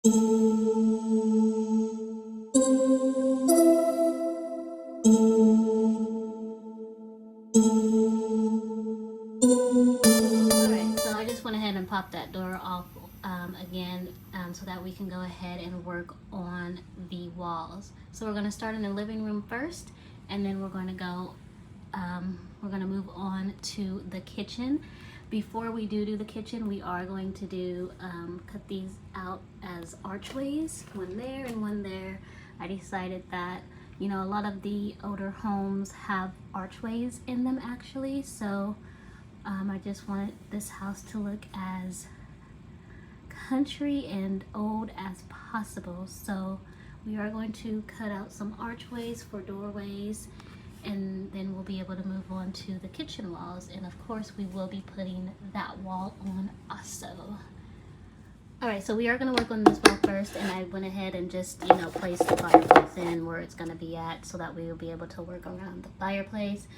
Alright, so I just went ahead and popped that door off again so that we can go ahead and work on the walls. So we're going to start in the living room first, and then we're going to go, we're going to move on to the kitchen. Before we do the kitchen, we are going to do, cut these out as archways, one there and one there. I decided that, you know, a lot of the older homes have archways in them actually, so I just wanted this house to look as country and old as possible. So we are going to cut out some archways for doorways, and then we'll be able to move on to the kitchen walls. And of course we will be putting that wall on also. Alright, so we are going to work on this wall first, and I went ahead and just, you know, placed the fireplace in where it's going to be at so that we will be able to work around the fireplace.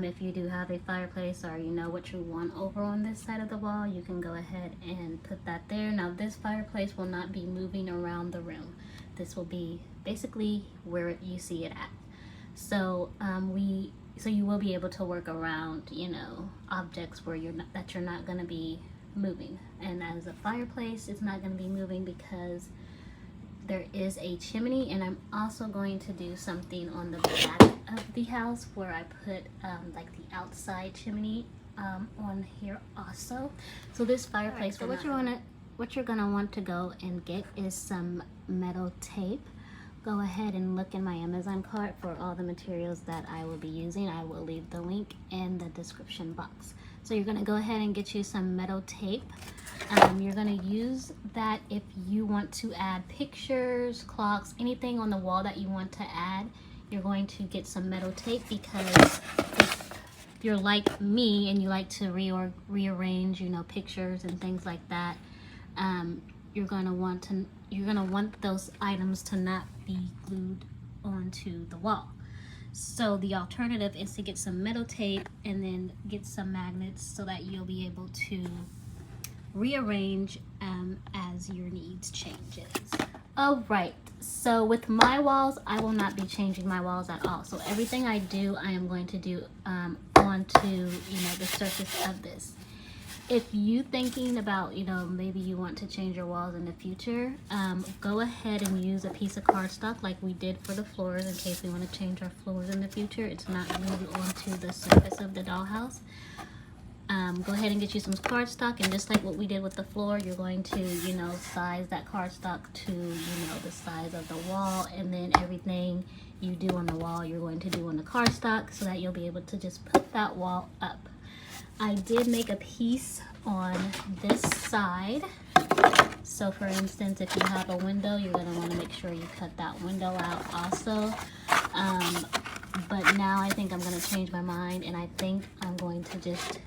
If you do have a fireplace, or you know what you want over on this side of the wall, you can go ahead and put that there. Now this fireplace will not be moving around the room. This will be basically where you see it at. So so you will be able to work around, you know, objects where you're not going to be moving. And as a fireplace, it's not going to be moving because there is a chimney, and I'm also going to do something on the back of the house where I put like the outside chimney on here also. So this fireplace, so what you're gonna want to go and get is some metal tape. Go ahead and look in my Amazon cart for all the materials that I will be using. I will leave the link in the description box. So you're gonna go ahead and get you some metal tape. You're going to use that if you want to add pictures, clocks, anything on the wall that you want to add. You're going to get some metal tape, because if you're like me and you like to rearrange, you know, pictures and things like that, you're going to want those items to not be glued onto the wall. So the alternative is to get some metal tape and then get some magnets so that you'll be able to rearrange as your needs changes. All right, so with my walls, I will not be changing my walls at all. So everything I do, I am going to do onto, you know, the surface of this. If you thinking about, you know, maybe you want to change your walls in the future, go ahead and use a piece of cardstock like we did for the floors, in case we want to change our floors in the future. It's not glued onto the surface of the dollhouse. Go ahead and get you some cardstock, and just like what we did with the floor, you're going to, you know, size that cardstock to, you know, the size of the wall, and then everything you do on the wall, you're going to do on the cardstock, so that you'll be able to just put that wall up. I did make a piece on this side. So for instance, if you have a window, you're going to want to make sure you cut that window out also. But now I think I'm going to change my mind, and I think I'm going to just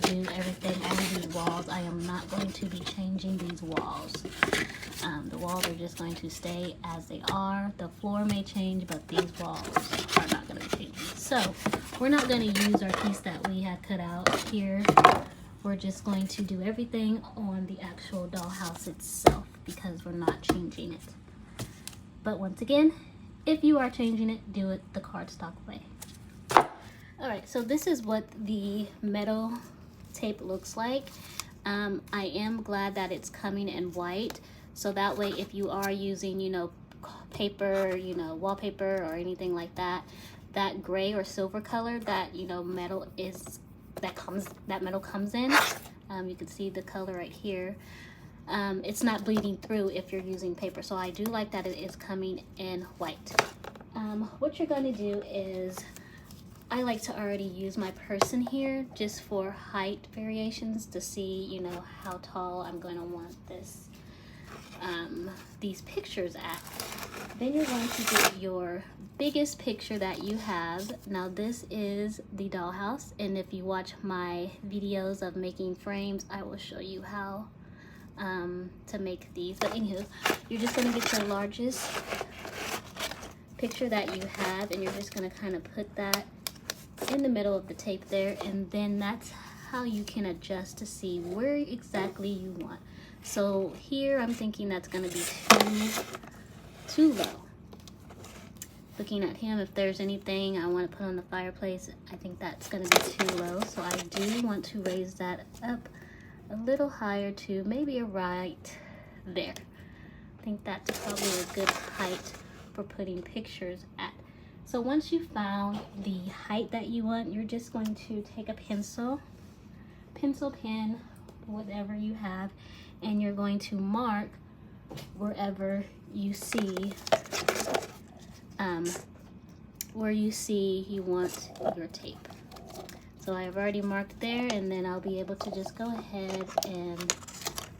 do everything on these walls. I am not going to be changing these walls. The walls are just going to stay as they are. The floor may change, but these walls are not going to be changing. So we're not going to use our piece that we had cut out here. We're just going to do everything on the actual dollhouse itself, because we're not changing it. But once again, if you are changing it, do it the cardstock way. Alright, so this is what the metal tape looks like. I am glad that it's coming in white, so that way if you are using, you know, paper, you know, wallpaper or anything like that, that gray or silver color that, you know, metal is, that metal comes in, you can see the color right here. It's not bleeding through if you're using paper, so I do like that it is coming in white. What you're going to do is, I like to already use my person here just for height variations to see, you know, how tall I'm going to want this, these pictures at. Then you're going to get your biggest picture that you have. Now this is the dollhouse, and if you watch my videos of making frames, I will show you how to make these. But anywho, you're just going to get your largest picture that you have, and you're just going to kind of put that in the middle of the tape there, and then that's how you can adjust to see where exactly you want. So here I'm thinking that's gonna be too low. Looking at him, if there's anything I want to put on the fireplace, I think that's gonna be too low. So I do want to raise that up a little higher to maybe right there. I think that's probably a good height for putting pictures at. So once you found the height that you want, you're just going to take a pencil, pen, whatever you have, and you're going to mark wherever you see you want your tape. So I've already marked there, and then I'll be able to just go ahead and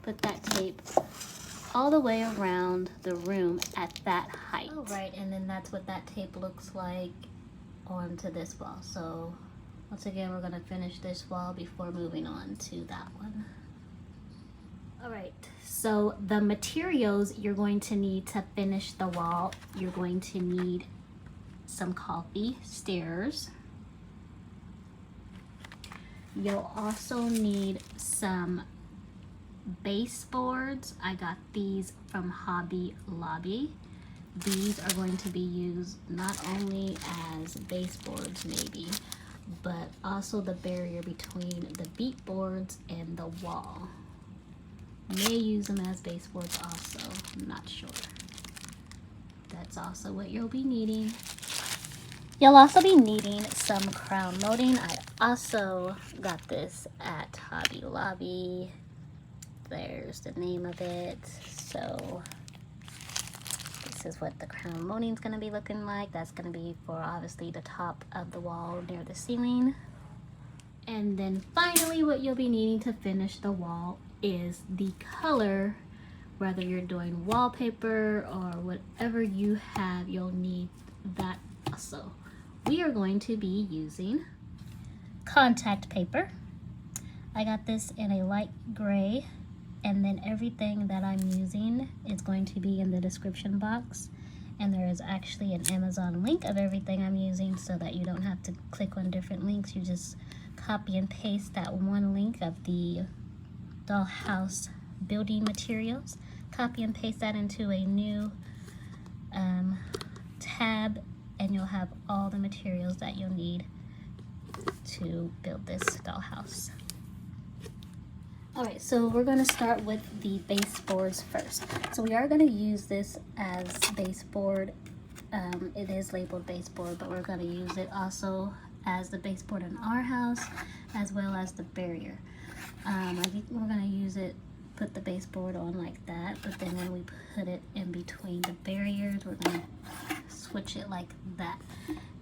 put that tape all the way around the room at that height. All right, and then that's what that tape looks like onto this wall. So once again, we're gonna finish this wall before moving on to that one. All right, so the materials you're going to need to finish the wall, you're going to need some coffee stairs. You'll also need some baseboards. I got these from Hobby Lobby. These are going to be used not only as baseboards maybe, but also the barrier between the beadboards and the wall. May use them as baseboards also, I'm not sure. That's also what you'll be needing. You'll also be needing some crown molding. I also got this at Hobby Lobby. There's the name of it. So this is what the crown molding is going to be looking like. That's going to be for obviously the top of the wall near the ceiling. And then finally what you'll be needing to finish the wall is the color. Whether you're doing wallpaper or whatever you have, you'll need that also. We are going to be using contact paper. I got this in a light gray, and then everything that I'm using is going to be in the description box. And there is actually an Amazon link of everything I'm using so that you don't have to click on different links. You just copy and paste that one link of the dollhouse building materials, copy and paste that into a new tab, and you'll have all the materials that you'll need to build this dollhouse. All right, so we're going to start with the baseboards first. So we are going to use this as baseboard. It is labeled baseboard, but we're going to use it also as the baseboard in our house, as well as the barrier. I think we're going to use it, put the baseboard on like that, but then when we put it in between the barriers, we're going to switch it like that.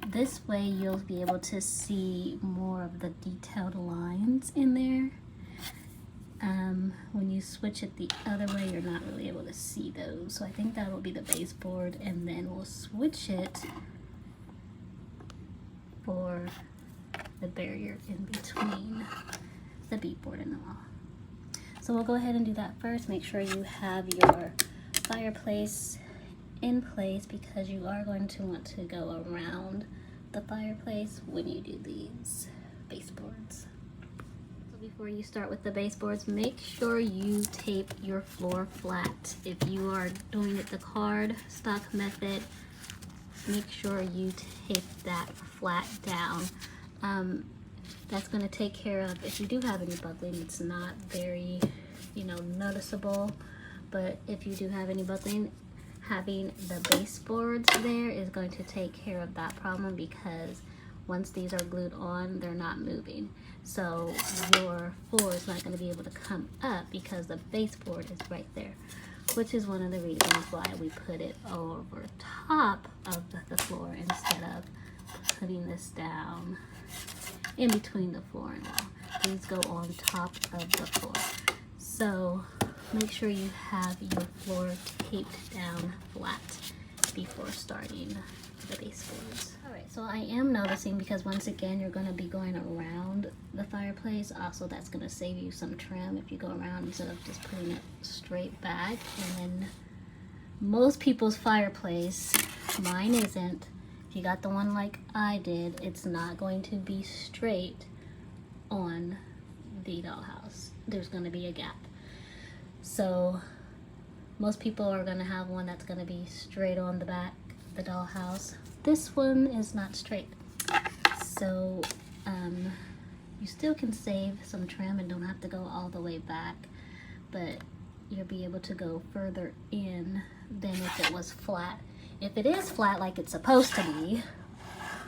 This way you'll be able to see more of the detailed lines in there. When you switch it the other way, you're not really able to see those. So I think that will be the baseboard, and then we'll switch it for the barrier in between the beadboard and the wall. So we'll go ahead and do that first. Make sure you have your fireplace in place, because you are going to want to go around the fireplace when you do these baseboards. Before you start with the baseboards, make sure you tape your floor flat. If you are doing it the card stock method, make sure you tape that flat down. That's going to take care of, if you do have any buckling, it's not very, noticeable, but if you do have any buckling, having the baseboards there is going to take care of that problem, because once these are glued on, they're not moving. So your floor is not going to be able to come up because the baseboard is right there, which is one of the reasons why we put it over top of the floor instead of putting this down in between the floor and wall. These go on top of the floor. So make sure you have your floor taped down flat before starting the baseboards. Alright, so I am noticing, because once again you're going to be going around the fireplace, also that's going to save you some trim if you go around instead of just putting it straight back. And then most people's fireplace, mine isn't, if you got the one like I did, it's not going to be straight on the dollhouse. There's going to be a gap. So most people are gonna have one that's gonna be straight on the back, the dollhouse. This one is not straight. So you still can save some trim and don't have to go all the way back, but you'll be able to go further in than if it was flat. If it is flat like it's supposed to be,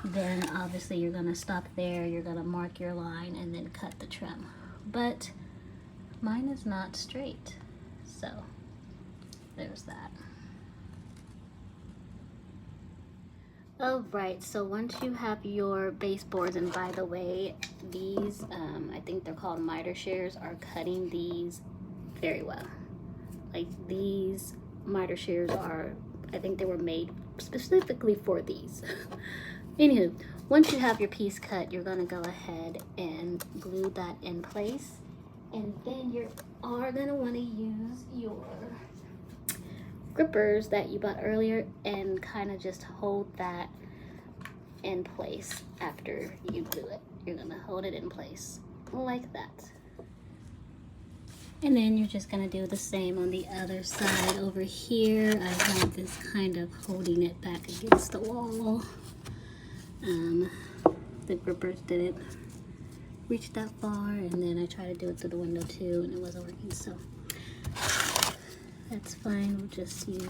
then obviously you're gonna stop there, you're gonna mark your line and then cut the trim. But mine is not straight, so there's that. Alright, so once you have your baseboards, and by the way, these, I think they're called miter shears, are cutting these very well. Like, these miter shears are, I think they were made specifically for these. Anywho, once you have your piece cut, you're gonna go ahead and glue that in place. And then you are gonna wanna use your grippers that you bought earlier and kind of just hold that in place after you glue it. You're gonna hold it in place like that. And then you're just gonna do the same on the other side. Over here, I have this kind of holding it back against the wall. The grippers didn't reach that far, and then I tried to do it through the window too, and it wasn't working, so that's fine. We'll just use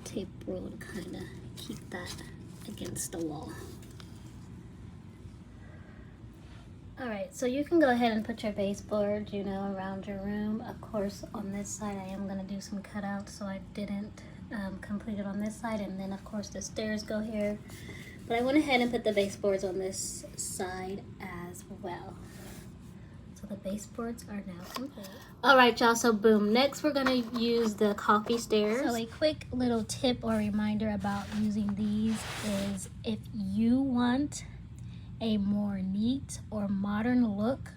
tape roll to kind of keep that against the wall. Alright, so you can go ahead and put your baseboard, you know, around your room. Of course, on this side I am going to do some cutouts, so I didn't complete it on this side, and then of course the stairs go here. But I went ahead and put the baseboards on this side as well. So the baseboards are now complete. Alright y'all, so boom. Next we're going to use the coffee stairs. So a quick little tip or reminder about using these is if you want a more neat or modern look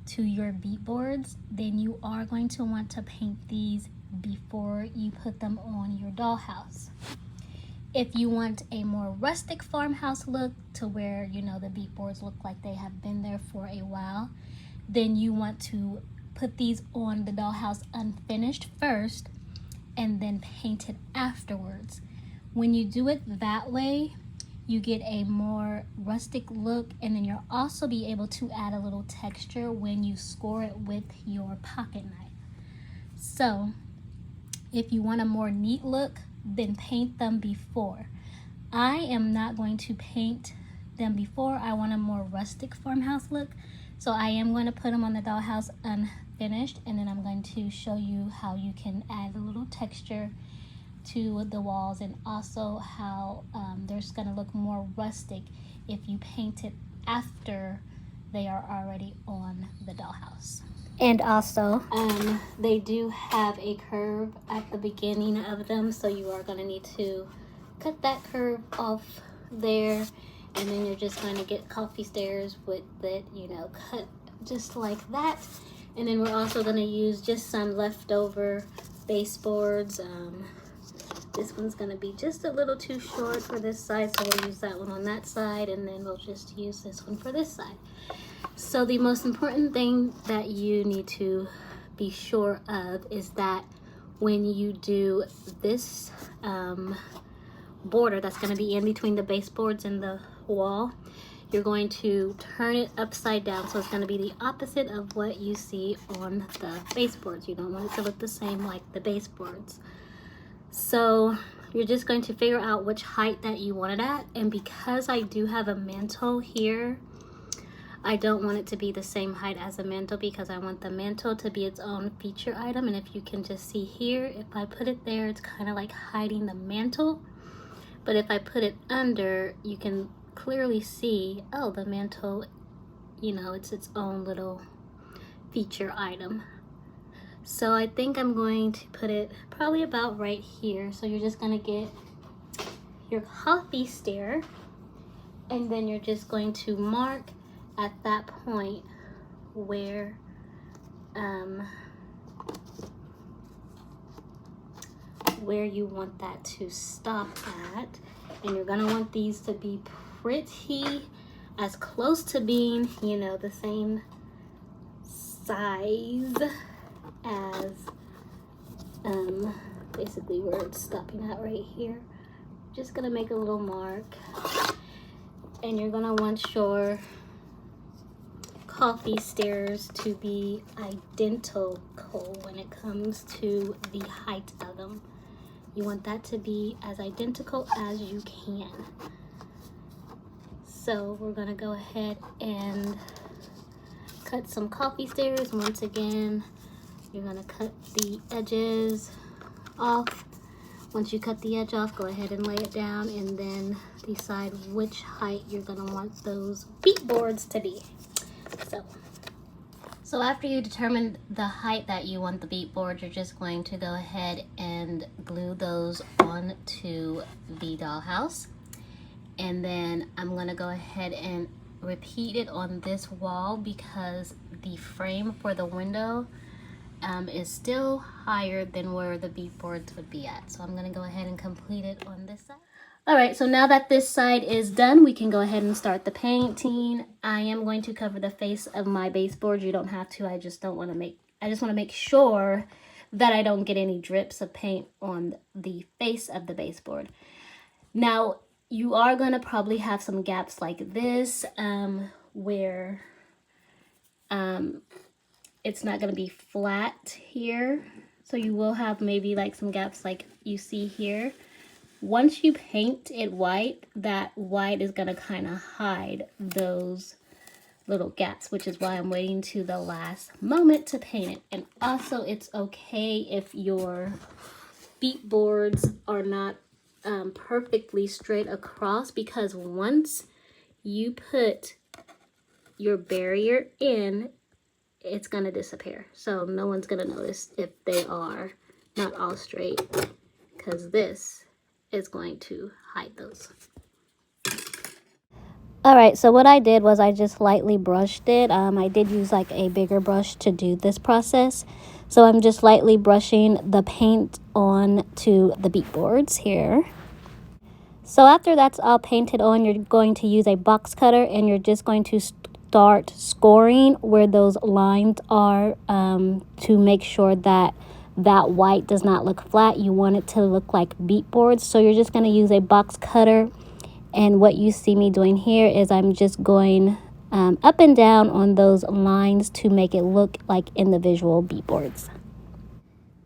to your beadboards, then you are going to want to paint these before you put them on your dollhouse. If you want a more rustic farmhouse look to where, you know, the beadboards look like they have been there for a while, then you want to put these on the dollhouse unfinished first and then paint it afterwards. When you do it that way, you get a more rustic look, and then you'll also be able to add a little texture when you score it with your pocket knife. So if you want a more neat look, then paint them before. I am not going to paint them before. I want a more rustic farmhouse look, so I am going to put them on the dollhouse unfinished, and then I'm going to show you how you can add a little texture to the walls, and also how there's going to look more rustic if you paint it after they are already on the dollhouse. And also they do have a curve at the beginning of them, so you are going to need to cut that curve off there, and then you're just going to get coffee stairs with it, you know, cut just like that. And then we're also going to use just some leftover baseboards. This one's going to be just a little too short for this side, so we'll use that one on that side, and then we'll just use this one for this side. So the most important thing that you need to be sure of is that when you do this border that's going to be in between the baseboards and the wall, you're going to turn it upside down, so it's going to be the opposite of what you see on the baseboards. You don't want it to look the same like the baseboards. So you're just going to figure out which height that you want it at, and because I do have a mantle here, I don't want it to be the same height as a mantle because I want the mantle to be its own feature item. And if you can just see here, if I put it there, it's kind of like hiding the mantle. But if I put it under, you can clearly see, oh, the mantle, you know, it's its own little feature item. So I think I'm going to put it probably about right here. So you're just going to get your coffee stair, and then you're just going to mark at that point where you want that to stop at, and you're gonna want these to be pretty as close to being, you know, the same size as basically where it's stopping at right here. Just gonna make a little mark, and you're gonna want your coffee stairs to be identical when it comes to the height of them. You want that to be as identical as you can. So we're gonna go ahead and cut some coffee stairs. Once again, you're gonna cut the edges off. Once you cut the edge off, go ahead and lay it down and then decide which height you're gonna want those beadboards to be. So after you determine the height that you want the beadboard, you're just going to go ahead and glue those onto the dollhouse. And then I'm gonna go ahead and repeat it on this wall because the frame for the window is still higher than where the beadboards would be at. So I'm gonna go ahead and complete it on this side. All right, so now that this side is done, we can go ahead and start the painting. I am going to cover the face of my baseboard. You don't have to, I just want to make sure that I don't get any drips of paint on the face of the baseboard. Now, you are gonna probably have some gaps like this, where it's not gonna be flat here. So you will have maybe like some gaps like you see here. Once you paint it white, that white is gonna kind of hide those little gaps, which is why I'm waiting to the last moment to paint it. And also it's okay if your beadboards are not perfectly straight across, because once you put your barrier in, it's gonna disappear. So no one's gonna notice if they are not all straight, because this is going to hide those. All right, so what I did was I just lightly brushed it. I did use like a bigger brush to do this process. So I'm just lightly brushing the paint on to the beadboards here. So after that's all painted on, you're going to use a box cutter and you're just going to start scoring where those lines are, to make sure that that white does not look flat. You want it to look like beadboards. So you're just going to use a box cutter, and what you see me doing here is I'm just going up and down on those lines to make it look like individual beadboards.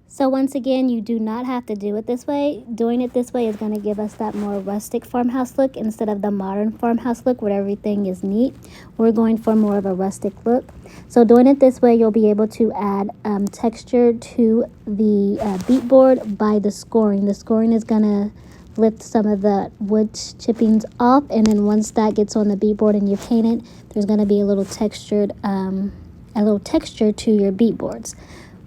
So once again, you do not have to do it this way. Doing it this way is going to give us that more rustic farmhouse look instead of the modern farmhouse look where everything is neat. We're going for more of a rustic look. So doing it this way, you'll be able to add texture to the beadboard by the scoring. The scoring is going to lift some of the wood chippings off, and then once that gets on the beadboard and you paint it, there's going to be a little texture to your beadboards.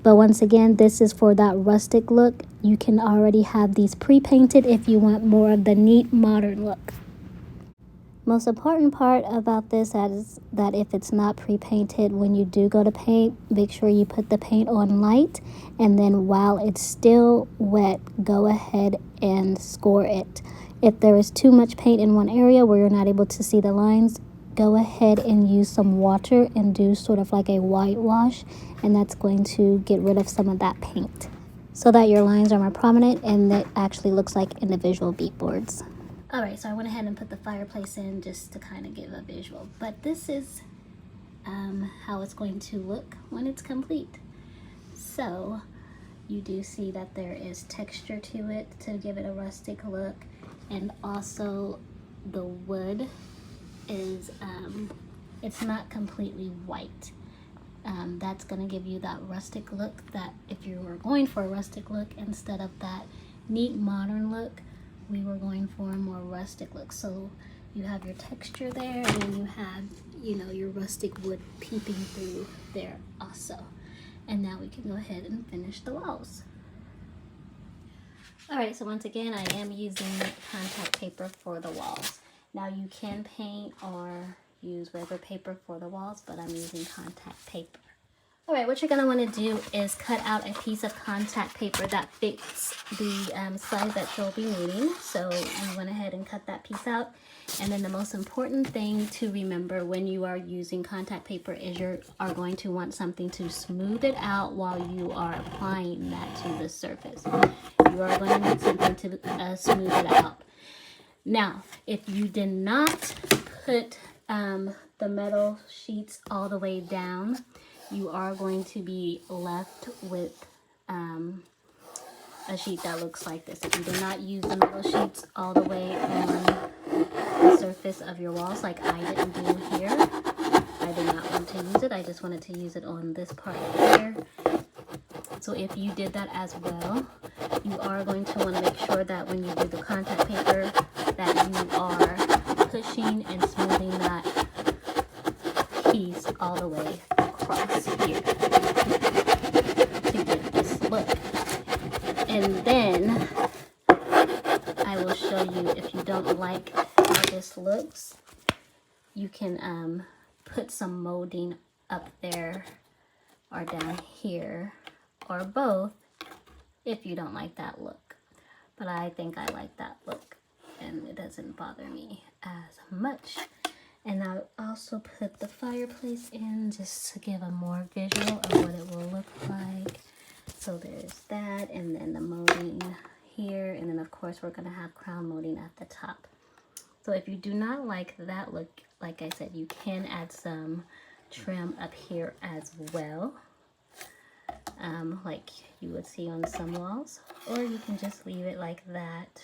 But once again, this is for that rustic look. You can already have these pre-painted if you want more of the neat modern look. Most important part about this is that if it's not pre-painted, when you do go to paint, make sure you put the paint on light, and then while it's still wet, go ahead and score it. If there is too much paint in one area where you're not able to see the lines, go ahead and use some water and do sort of like a whitewash, and that's going to get rid of some of that paint so that your lines are more prominent and it actually looks like individual beadboards. All right, so I went ahead and put the fireplace in just to kind of give a visual, but this is how it's going to look when it's complete. So you do see that there is texture to it to give it a rustic look, and also the wood is it's not completely white. That's going to give you that rustic look, that if you were going for a rustic look instead of that neat modern look, we were going for a more rustic look. So you have your texture there, and then you have, you know, your rustic wood peeping through there also. And now we can go ahead and finish the walls. All right, so once again, I am using contact paper for the walls. Now you can paint or use regular paper for the walls, but I'm using contact paper. All right, what you're gonna wanna do is cut out a piece of contact paper that fits the size that you'll be needing. So we went ahead and cut that piece out. And then the most important thing to remember when you are using contact paper is you are going to want something to smooth it out while you are applying that to the surface. You are going to need something to smooth it out. Now, if you did not put the metal sheets all the way down, you are going to be left with a sheet that looks like this. If you do not use the metal sheets all the way on the surface of your walls like I didn't do here, I did not want to use it. I just wanted to use it on this part here. So if you did that as well, you are going to want to make sure that when you do the contact paper that you are pushing and smoothing that piece all the way across here to get this look. And then I will show you, if you don't like how this looks, you can put some molding up there or down here or both if you don't like that look. But I think I like that look and it doesn't bother me as much. And I also put the fireplace in just to give a more visual of what it will look like. So there's that, and then the molding here, and then of course we're gonna have crown molding at the top. So if you do not like that look, like I said, you can add some trim up here as well, like you would see on some walls, or you can just leave it like that,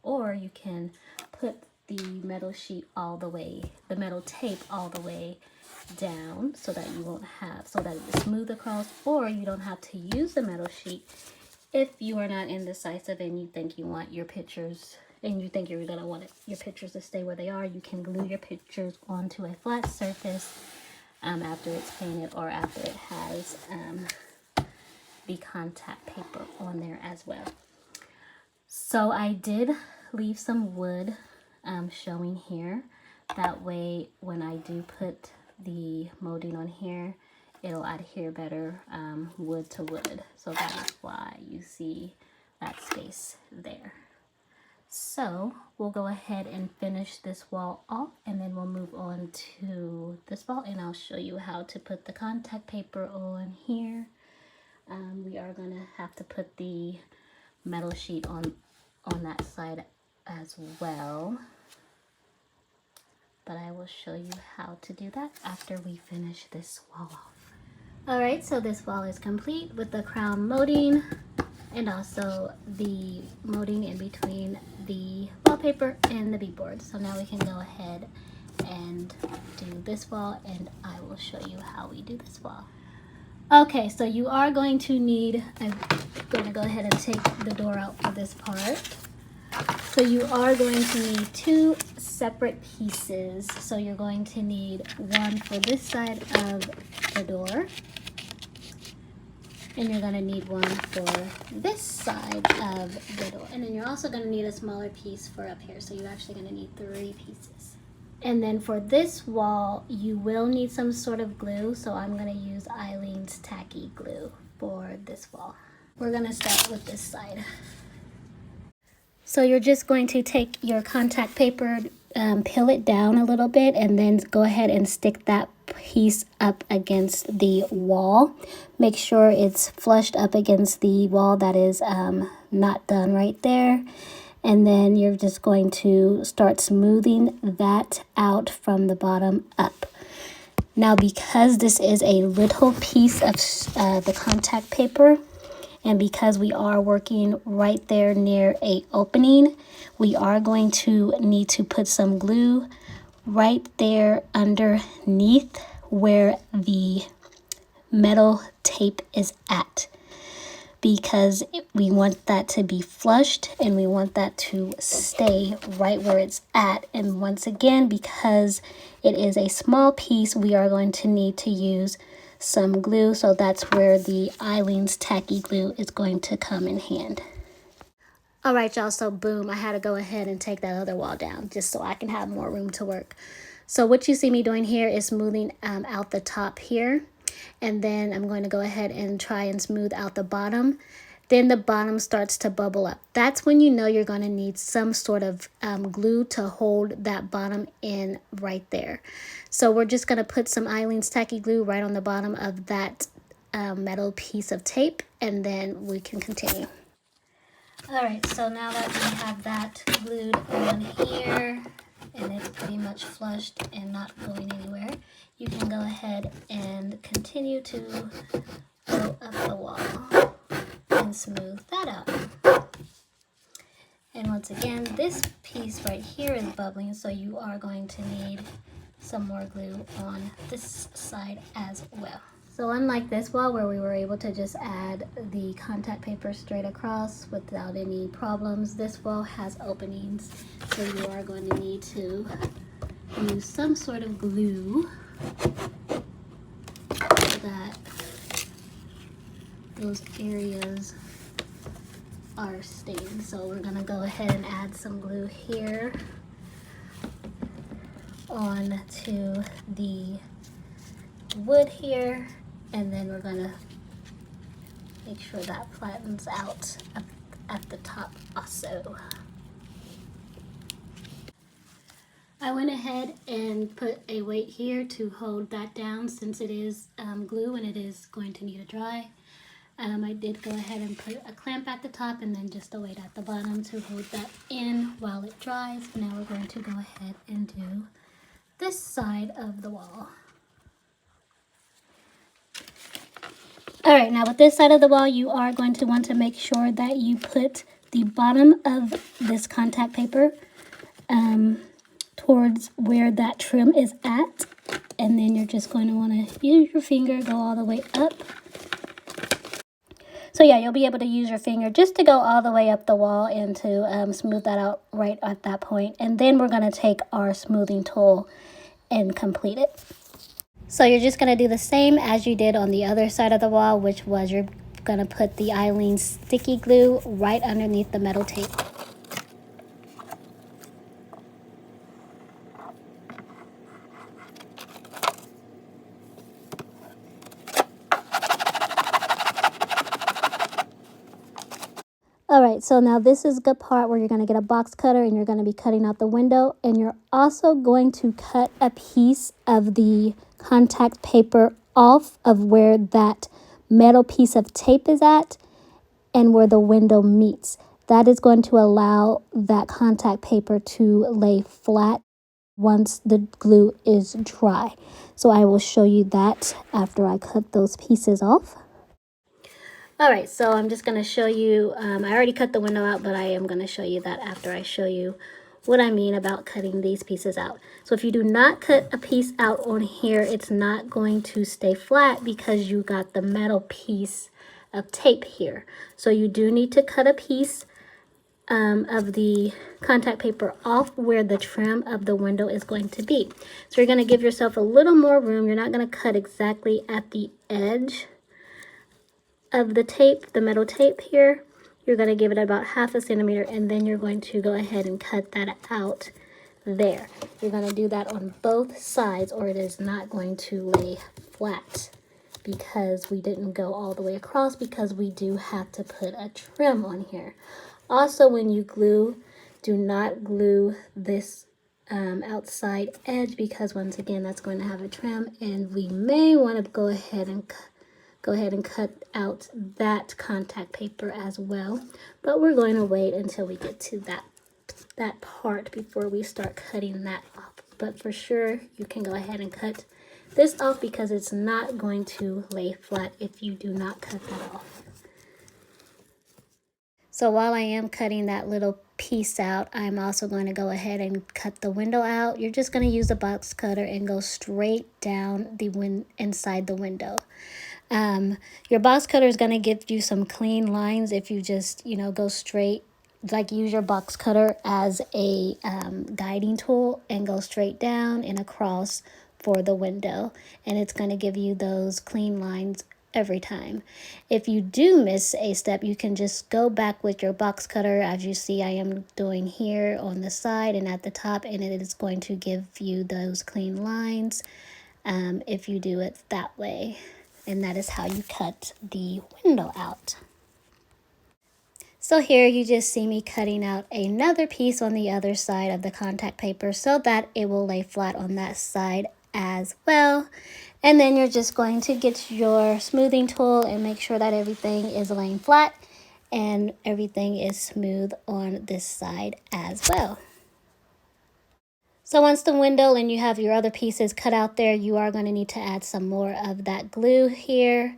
or you can put the metal sheet all the way, the metal tape all the way down so that you won't have, so that it's smooth across, or you don't have to use the metal sheet if you are not indecisive and you think you want your pictures, and you think you're gonna want your pictures to stay where they are. You can glue your pictures onto a flat surface after it's painted, or after it has the contact paper on there as well. So I did leave some wood showing here. That way when I do put the molding on here, it'll adhere better wood to wood. So that is why you see that space there. So we'll go ahead and finish this wall off, and then we'll move on to this wall, and I'll show you how to put the contact paper on here. We are gonna have to put the metal sheet on that side as well, but I will show you how to do that after we finish this wall off. All right, so this wall is complete with the crown molding and also the molding in between the wallpaper and the beadboard. So now we can go ahead and do this wall, and I will show you how we do this wall. Okay, so you are going to need, I'm going to go ahead and take the door out for this part. So you are going to need two separate pieces. So you're going to need one for this side of the door, and you're going to need one for this side of the door. And then you're also going to need a smaller piece for up here. So you're actually going to need 3 pieces. And then for this wall, you will need some sort of glue. So I'm going to use Eileen's tacky glue for this wall. We're going to start with this side. So you're just going to take your contact paper, peel it down a little bit, and then go ahead and stick that piece up against the wall. Make sure it's flushed up against the wall that is not done right there. And then you're just going to start smoothing that out from the bottom up. Now, because this is a little piece of the contact paper, and because we are working right there near a opening, we are going to need to put some glue right there underneath where the metal tape is at, because we want that to be flushed and we want that to stay right where it's at. And once again, because it is a small piece, we are going to need to use some glue. So that's where the Eileen's tacky glue is going to come in hand. All right, y'all, so boom, I had to go ahead and take that other wall down just so I can have more room to work. So what you see me doing here is smoothing out the top here. and then I'm going to go ahead and try and smooth out the bottom. Then the bottom starts to bubble up. That's when you know you're going to need some sort of glue to hold that bottom in right there. So we're just going to put some Eileen's tacky glue right on the bottom of that metal piece of tape, and then we can continue. Alright, so now that we have that glued on here, and it's pretty much flushed and not going anywhere, you can go ahead and continue to go up the wall and smooth that out. And once again, this piece right here is bubbling, so you are going to need some more glue on this side as well. So unlike this wall where we were able to just add the contact paper straight across without any problems, this wall has openings, so you are going to need to use some sort of glue so that those areas are stained. So we're going to go ahead and add some glue here on to the wood here, and then we're going to make sure that flattens out at the top also. I went ahead and put a weight here to hold that down since it is glue and it is going to need to dry. I did go ahead and put a clamp at the top and then just a weight at the bottom to hold that in while it dries. Now we're going to go ahead and do this side of the wall. Alright, now with this side of the wall, you are going to want to make sure that you put the bottom of this contact paper towards where that trim is at, and then you're just going to want to use your finger, go all the way up. So yeah, you'll be able to use your finger just to go all the way up the wall and to smooth that out right at that point. And then we're going to take our smoothing tool and complete it. So you're just going to do the same as you did on the other side of the wall, which was you're going to put the Eileen's sticky glue right underneath the metal tape. Alright, so now this is the part where you're going to get a box cutter and you're going to be cutting out the window, and you're also going to cut a piece of the contact paper off of where that metal piece of tape is at and where the window meets. That is going to allow that contact paper to lay flat once the glue is dry. So I will show you that after I cut those pieces off. Alright, so I'm just going to show you, I already cut the window out, but I am going to show you that after I show you what I mean about cutting these pieces out. So if you do not cut a piece out on here, it's not going to stay flat because you got the metal piece of tape here. So you do need to cut a piece of the contact paper off where the trim of the window is going to be. So you're going to give yourself a little more room. You're not going to cut exactly at the edge of the tape, the metal tape here. You're going to give it about 1/2 centimeter, and then you're going to go ahead and cut that out there. You're going to do that on both sides, or it is not going to lay flat because we didn't go all the way across, because we do have to put a trim on here. Also, when you glue, do not glue this outside edge, because once again that's going to have a trim, and we may want to go ahead and cut out that contact paper as well, but we're going to wait until we get to that part before we start cutting that off. But for sure you can go ahead and cut this off, because it's not going to lay flat if you do not cut that off. So while I am cutting that little piece out, I'm also going to go ahead and cut the window out. You're just going to use a box cutter and go straight down inside the window. Your box cutter is going to give you some clean lines if you just, go straight, like use your box cutter as a guiding tool and go straight down and across for the window. And it's going to give you those clean lines every time. If you do miss a step, you can just go back with your box cutter, as you see I am doing here on the side and at the top, and it is going to give you those clean lines if you do it that way. And that is how you cut the window out. So here you just see me cutting out another piece on the other side of the contact paper so that it will lay flat on that side as well. And then you're just going to get your smoothing tool and make sure that everything is laying flat and everything is smooth on this side as well. So once the window and you have your other pieces cut out there, you are going to need to add some more of that glue here.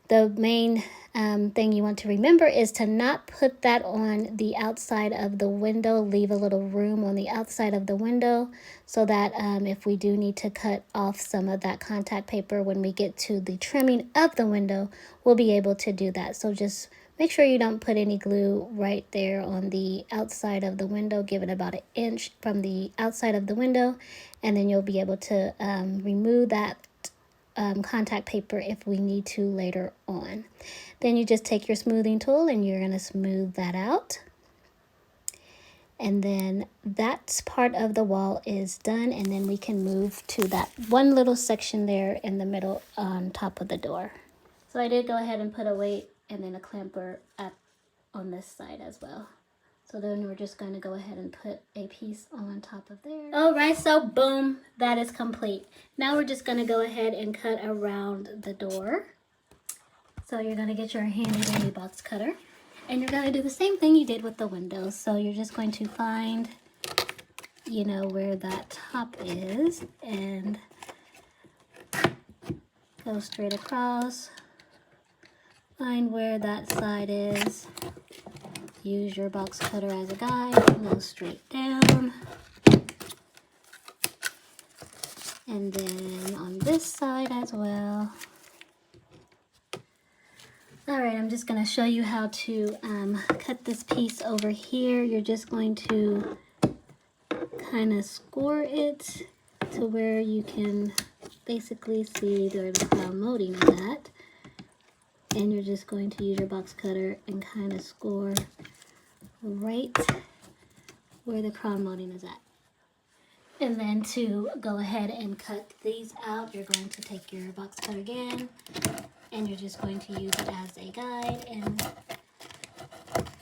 The main thing you want to remember is to not put that on the outside of the window. Leave a little room on the outside of the window so that if we do need to cut off some of that contact paper when we get to the trimming of the window, we'll be able to do that. So just make sure you don't put any glue right there on the outside of the window. Give it about 1 inch from the outside of the window, and then you'll be able to remove that contact paper if we need to later on. Then you just take your smoothing tool and you're going to smooth that out. And then that part of the wall is done, and then we can move to that one little section there in the middle on top of the door. So I did go ahead and put a weight and then a clamper up on this side as well. So then we're just going to go ahead and put a piece on top of there. All right, so boom, that is complete. Now we're just going to go ahead and cut around the door. So you're going to get your handy dandy box cutter, and you're going to do the same thing you did with the windows. So you're just going to find, you know, where that top is and go straight across. Find where that side is. Use your box cutter as a guide. Go straight down. And then on this side as well. Alright, I'm just going to show you how to cut this piece over here. You're just going to kind of score it to where you can basically see where the crown molding is at. And you're just going to use your box cutter and kind of score right where the crown molding is at. And then to go ahead and cut these out, you're going to take your box cutter again, and you're just going to use it as a guide and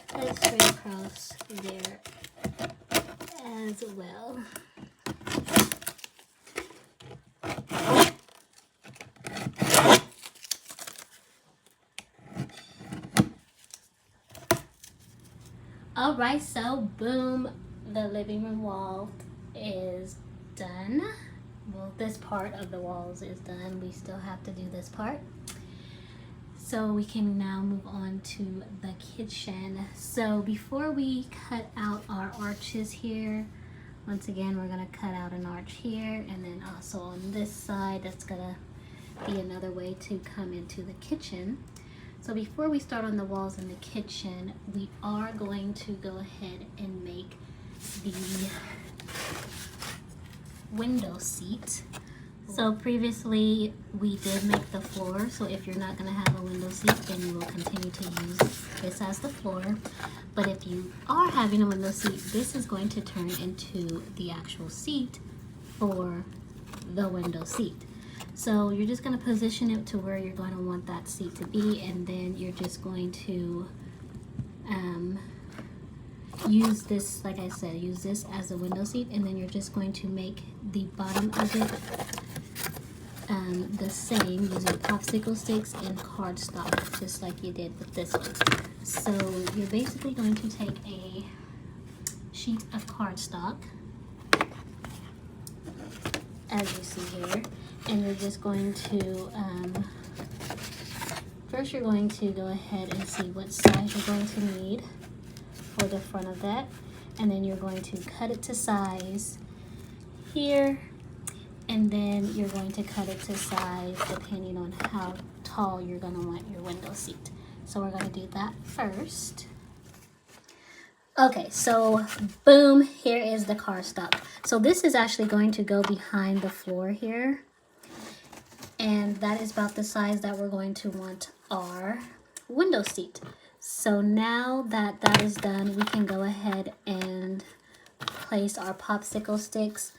cut it straight across there as well. Alright, so boom, the living room wall is done. Well, this part of the walls is done. We still have to do this part. So we can now move on to the kitchen. So before we cut out our arches here, once again, we're gonna cut out an arch here, and then also on this side, that's gonna be another way to come into the kitchen. So before we start on the walls in the kitchen, we are going to go ahead and make the window seat. So previously we did make the floor, so if you're not going to have a window seat, then you will continue to use this as the floor. But if you are having a window seat, this is going to turn into the actual seat for the window seat. So you're just going to position it to where you're going to want that seat to be, and then you're just going to use this, like I said, use this as a window seat, and then you're just going to make the bottom of it the same using popsicle sticks and cardstock, just like you did with this one. So you're basically going to take a sheet of cardstock, as you see here, and you're just going to first you're going to go ahead and see what size you're going to need for the front of that, and then you're going to cut it to size here, and then you're going to cut it to size depending on how tall you're going to want your window seat. So we're going to do that first. Okay, so boom, here is the cardstock. So this is actually going to go behind the floor here, and that is about the size that we're going to want our window seat. So now that that is done, we can go ahead and place our popsicle sticks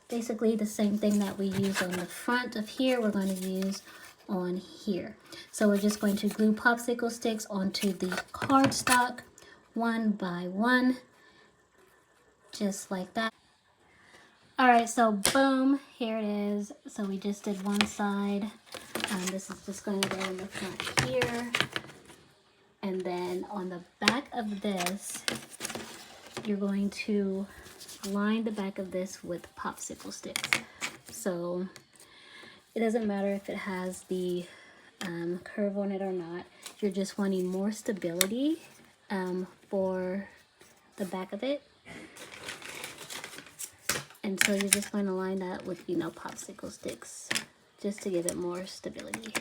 Basically the same thing that we use on the front of here, we're going to use on here. So we're just going to glue popsicle sticks onto the cardstock one by one, just like that. All right, so boom, here it is. So we just did one side. This is just going to go in the front here. And then on the back of this, you're going to line the back of this with popsicle sticks. So it doesn't matter if it has the curve on it or not. You're just wanting more stability for the back of it. And so you're just going to line that with, you know, popsicle sticks just to give it more stability.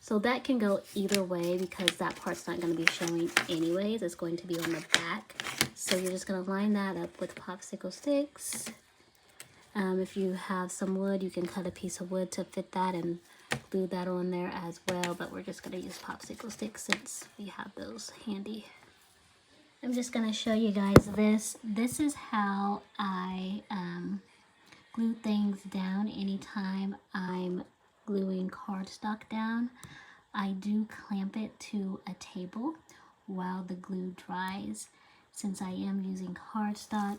So that can go either way because that part's not going to be showing anyways. It's going to be on the back. So you're just going to line that up with popsicle sticks. If you have some wood, you can cut a piece of wood to fit that and glue that on there as well. But we're just going to use popsicle sticks since we have those handy. I'm just going to show you guys this. This is how I glue things down anytime I'm gluing cardstock down. I do clamp it to a table while the glue dries. Since I am using cardstock,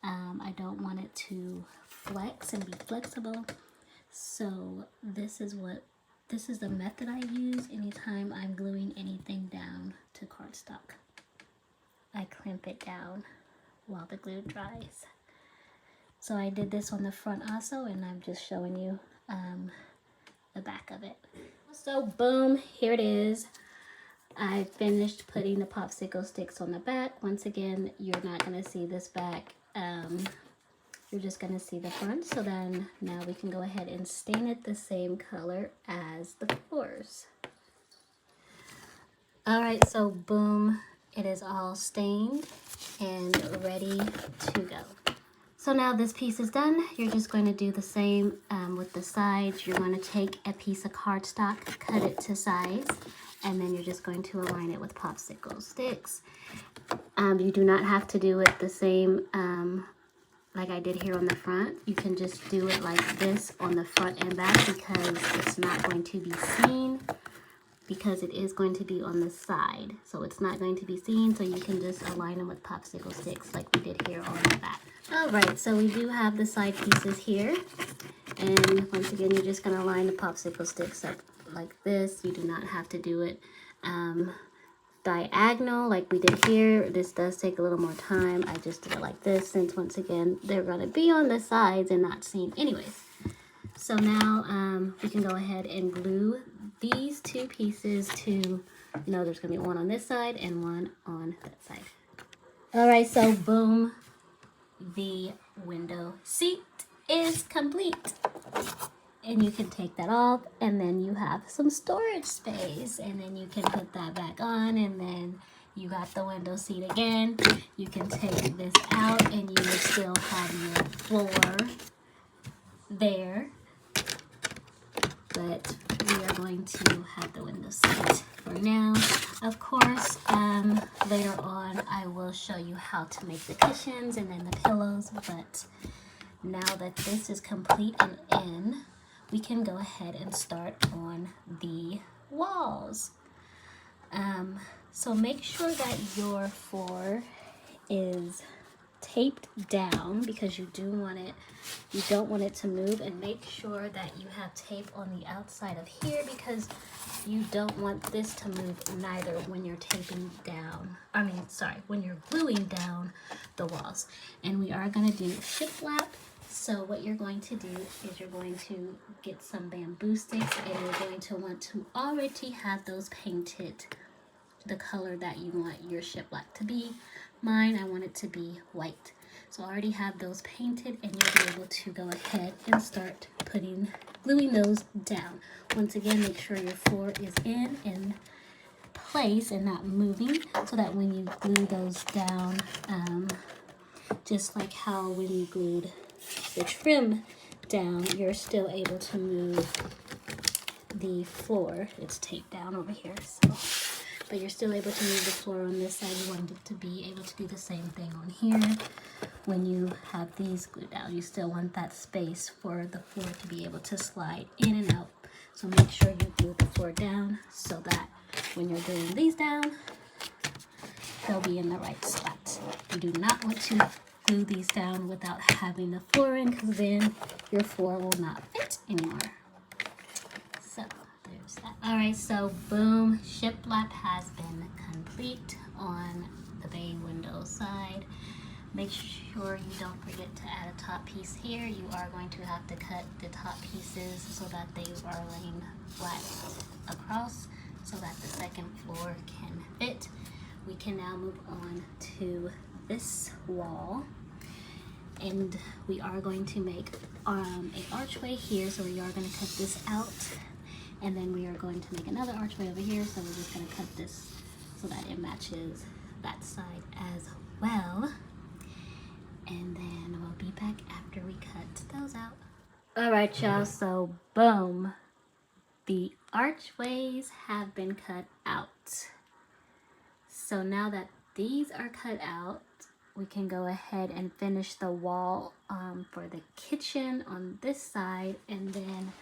I don't want it to flex and be flexible. So this is the method I use anytime I'm gluing anything down to cardstock. I clamp it down while the glue dries. So I did this on the front also, and I'm just showing you the back of it. So boom, here it is. I finished putting the popsicle sticks on the back. Once again, you're not going to see this back. You're just going to see the front. So then now we can go ahead and stain it the same color as the floors. All right, so boom, it is all stained and ready to go. So now this piece is done. You're just going to do the same with the sides. You're going to take a piece of cardstock, cut it to size, and then you're just going to align it with popsicle sticks. You do not have to do it the same like I did here on the front. You can just do it like this on the front and back because it's not going to be seen, because it is going to be on the side. So it's not going to be seen, so you can just align them with popsicle sticks like we did here on the back. All right, so we do have the side pieces here. And once again, you're just gonna line the popsicle sticks up like this. You do not have to do it diagonal like we did here. This does take a little more time. I just did it like this since once again, they're gonna be on the sides and not seen anyways. So now we can go ahead and glue these two pieces to, you know, there's gonna be one on this side and one on that side. All right, so boom, the window seat is complete. And you can take that off, and then you have some storage space, and then you can put that back on, and then you got the window seat again. You can take this out and you will still have your floor there. But we are going to have the window seat for now. Of course, later on I will show you how to make the cushions and then the pillows, but now that this is complete and in, we can go ahead and start on the walls. So make sure that your floor is taped down because you don't want it to move, and make sure that you have tape on the outside of here because you don't want this to move neither when you're taping down, when you're gluing down the walls. And we are going to do shiplap. So what you're going to do is you're going to get some bamboo sticks, and you're going to want to already have those painted the color that you want your shiplap to be. Mine, I want it to be white. So I already have those painted, and you'll be able to go ahead and start gluing those down. Once again, make sure your floor is in place and not moving, so that when you glue those down, just like how when you glued the trim down, you're still able to move the floor. It's taped down over here, so but you're still able to move the floor on this side. You want it to be able to do the same thing on here. When you have these glued down, you still want that space for the floor to be able to slide in and out. So make sure you glue the floor down so that when you're gluing these down, they'll be in the right spot. You do not want to glue these down without having the floor in, because then your floor will not fit anymore. So there's that. All right, so boom, shiplap has been complete on the bay window side. Make sure you don't forget to add a top piece here. You are going to have to cut the top pieces so that they are laying flat across so that the second floor can fit. We can now move on to this wall, and we are going to make an archway here. So we are going to cut this out, and then we are going to make another archway over here. So we're just going to cut this so that it matches that side as well. And then we'll be back after we cut those out. All right, y'all, so boom, the archways have been cut out. So now that these are cut out, we can go ahead and finish the wall for the kitchen on this side. And then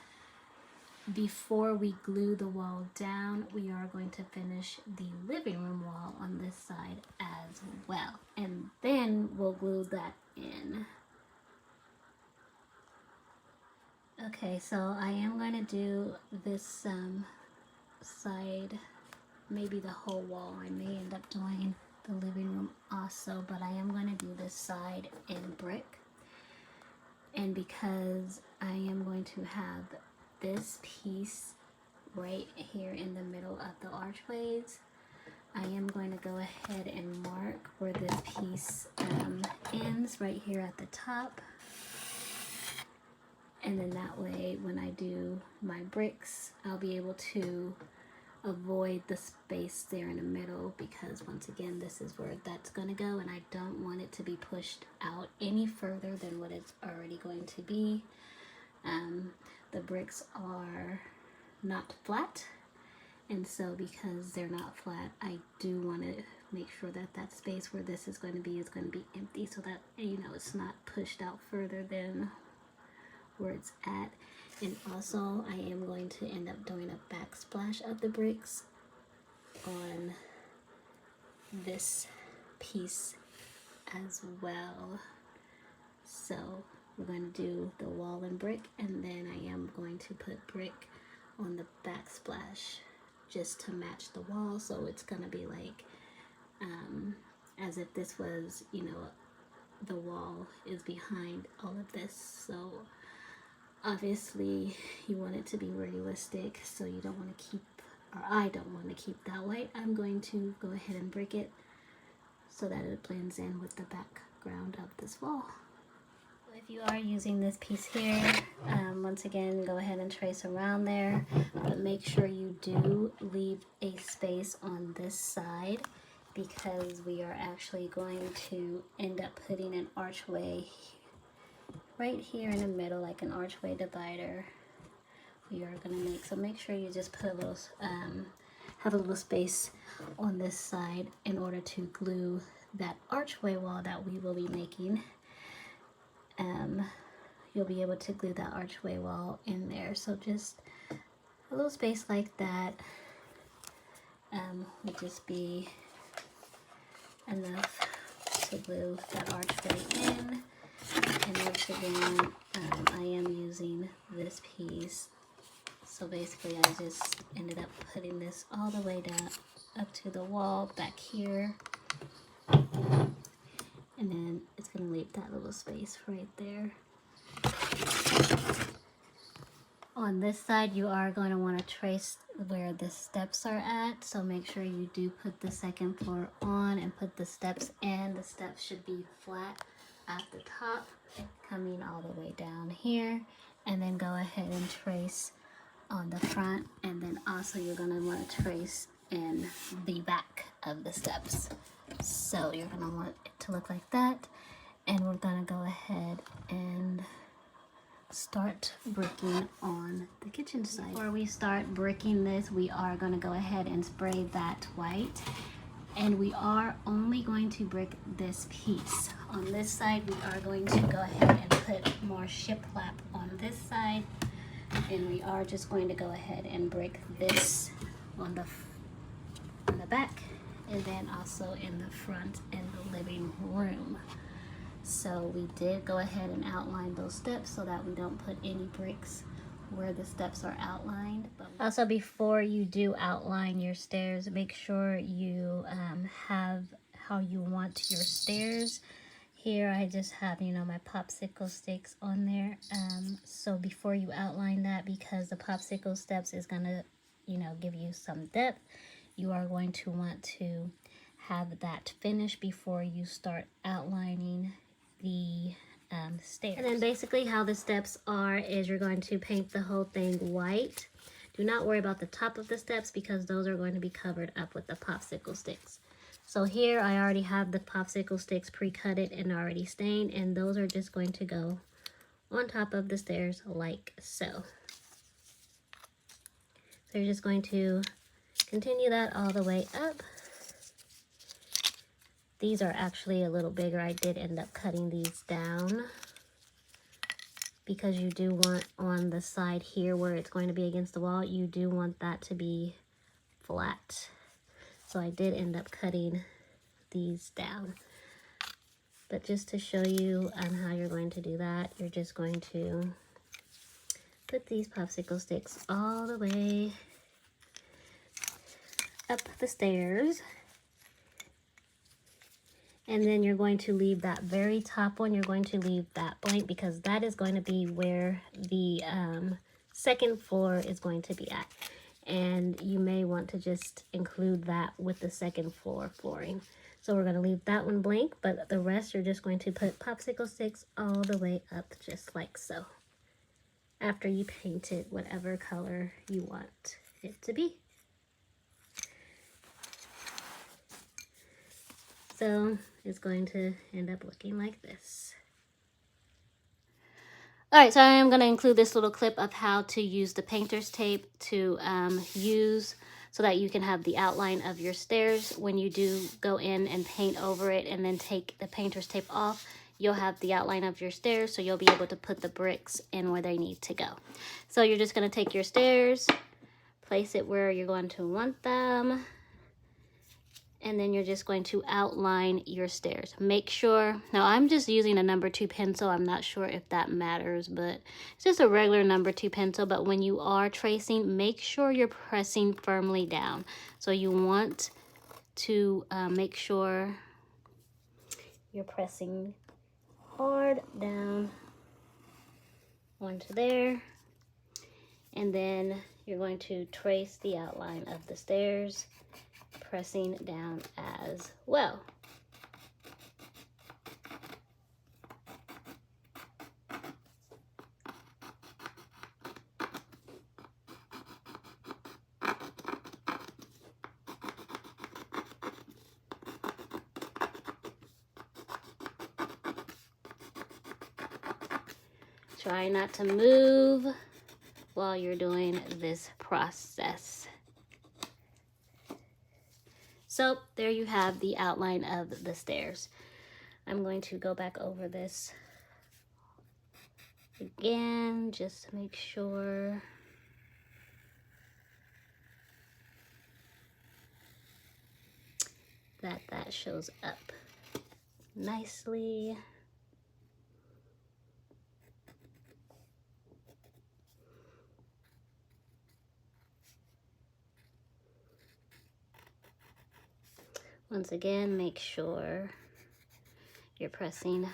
before we glue the wall down, we are going to finish the living room wall on this side as well. And then we'll glue that in. Okay, so I am going to do this side, maybe the whole wall. I may end up doing the living room also, but I am going to do this side in brick. And because I am going to have this piece right here in the middle of the archways, I am going to go ahead and mark where this piece ends right here at the top. And then that way, when I do my bricks, I'll be able to avoid the space there in the middle, because once again, this is where that's going to go, and I don't want it to be pushed out any further than what it's already going to be. The bricks are not flat, and so because they're not flat, I do want to make sure that that space where this is going to be empty, so that, you know, it's not pushed out further than where it's at. And also I am going to end up doing a backsplash of the bricks on this piece as well. So we're going to do the wall and brick, and then I am going to put brick on the backsplash just to match the wall. So it's going to be like as if this was, you know, the wall is behind all of this. So obviously you want it to be realistic, so you don't want to keep, or I don't want to keep that white. I'm going to go ahead and brick it so that it blends in with the background of this wall. If you are using this piece here, once again, go ahead and trace around there, but make sure you do leave a space on this side, because we are actually going to end up putting an archway right here in the middle, like an archway divider we are going to make. So make sure you just put a little have a little space on this side in order to glue that archway wall that we will be making. You'll be able to glue that archway wall in there. So just a little space like that would just be enough to glue that archway in. And once again, I am using this piece. So basically I just ended up putting this all the way down up to the wall back here. And then it's going to leave that little space right there. On this side, you are going to want to trace where the steps are at. So make sure you do put the second floor on and put the steps in. The steps should be flat at the top, coming all the way down here. And then go ahead and trace on the front. And then also you're going to want to trace in the back of the steps. So you're going to want it to look like that. And we're going to go ahead and start bricking on the kitchen side. Before we start bricking this, we are going to go ahead and spray that white. And we are only going to brick this piece. On this side, we are going to go ahead and put more shiplap on this side. And we are just going to go ahead and brick this on the back, and then also in the front in the living room. So we did go ahead and outline those steps so that we don't put any bricks where the steps are outlined. But also, before you do outline your stairs, make sure you have how you want your stairs. Here I just have, you know, my popsicle sticks on there. So before you outline that, because the popsicle steps is gonna, you know, give you some depth, you are going to want to have that finished before you start outlining the stairs. And then basically how the steps are is you're going to paint the whole thing white. Do not worry about the top of the steps because those are going to be covered up with the popsicle sticks. So here I already have the popsicle sticks pre-cutted and already stained, and those are just going to go on top of the stairs like so. So you're just going to continue that all the way up. These are actually a little bigger. I did end up cutting these down because you do want on the side here where it's going to be against the wall, you do want that to be flat. So I did end up cutting these down. But just to show you how you're going to do that, you're just going to put these popsicle sticks all the way up the stairs. And then you're going to leave that very top one, you're going to leave that blank because that is going to be where the second floor is going to be at. And you may want to just include that with the second floor flooring. So we're going to leave that one blank, but the rest you're just going to put popsicle sticks all the way up just like so. After you paint it whatever color you want it to be. So it's going to end up looking like this. Alright, so I am going to include this little clip of how to use the painter's tape to use so that you can have the outline of your stairs. When you do go in and paint over it and then take the painter's tape off, you'll have the outline of your stairs, so you'll be able to put the bricks in where they need to go. So you're just going to take your stairs, place it where you're going to want them, and then you're just going to outline your stairs. Make sure, now I'm just using a number 2 pencil. I'm not sure if that matters, but it's just a regular number 2 pencil. But when you are tracing, make sure you're pressing firmly down. So you want to make sure you're pressing hard down onto there. And then you're going to trace the outline of the stairs, pressing down as well. Try not to move while you're doing this process. So there you have the outline of the stairs. I'm going to go back over this again just to make sure that that shows up nicely. Once again, make sure you're pressing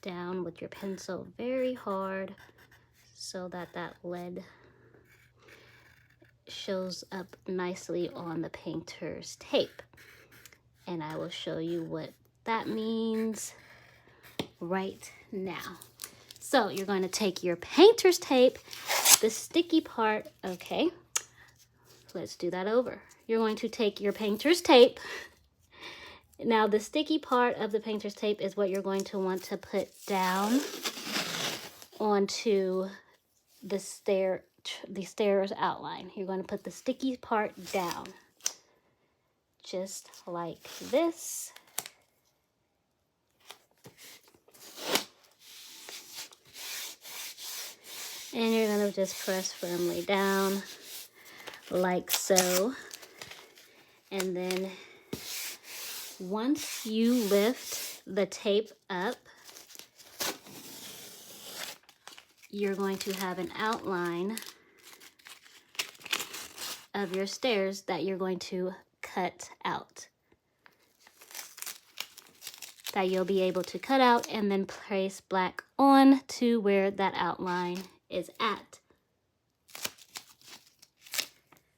down with your pencil very hard so that that lead shows up nicely on the painter's tape. And I will show you what that means right now. So you're going to take your painter's tape, the sticky part, okay, let's do that over. You're going to take your painter's tape. Now the sticky part of the painter's tape is what you're going to want to put down onto the stairs outline. You're going to put the sticky part down, just like this. And you're going to just press firmly down like so. And then once you lift the tape up, you're going to have an outline of your stairs that you're going to cut out. That you'll be able to cut out and then place black on to where that outline is at.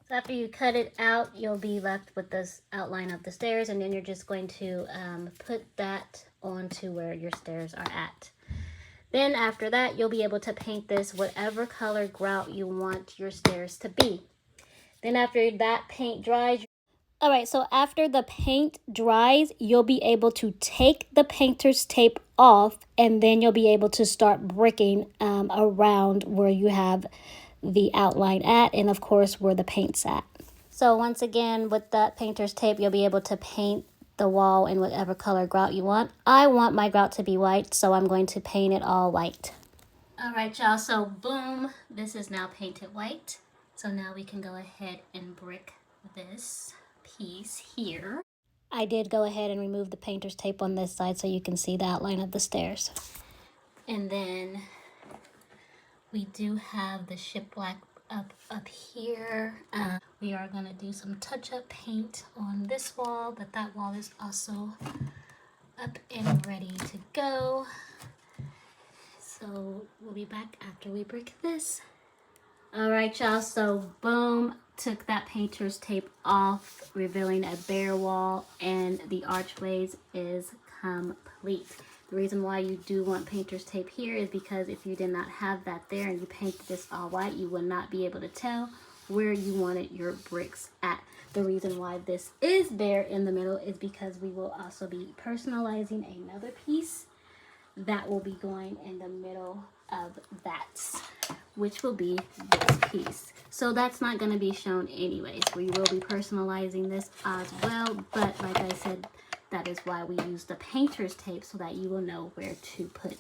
So after you cut it out, you'll be left with this outline of the stairs, and then you're just going to put that onto where your stairs are at. Then after that, you'll be able to paint this whatever color grout you want your stairs to be. Then after that paint dries, all right, so after the paint dries, you'll be able to take the painter's tape off, and then you'll be able to start bricking around where you have the outline at, and of course where the paint's at. So once again, with that painter's tape, you'll be able to paint the wall in whatever color grout you want. I want my grout to be white, so I'm going to paint it all white. All right, y'all, so boom, this is now painted white. So now we can go ahead and brick this piece here. I did go ahead and remove the painter's tape on this side so you can see the outline of the stairs. And then we do have the shiplap up here. We are going to do some touch-up paint on this wall, but that wall is also up and ready to go. So we'll be back after we brick this. All right, y'all, so boom, took that painter's tape off, revealing a bare wall, and the archways is complete. The reason why you do want painter's tape here is because if you did not have that there and you painted this all white, you would not be able to tell where you wanted your bricks at. The reason why this is there in the middle is because we will also be personalizing another piece that will be going in the middle of that, which will be this piece. So that's not going to be shown anyways. We will be personalizing this as well, but like I said, that is why we use the painter's tape, so that you will know where to put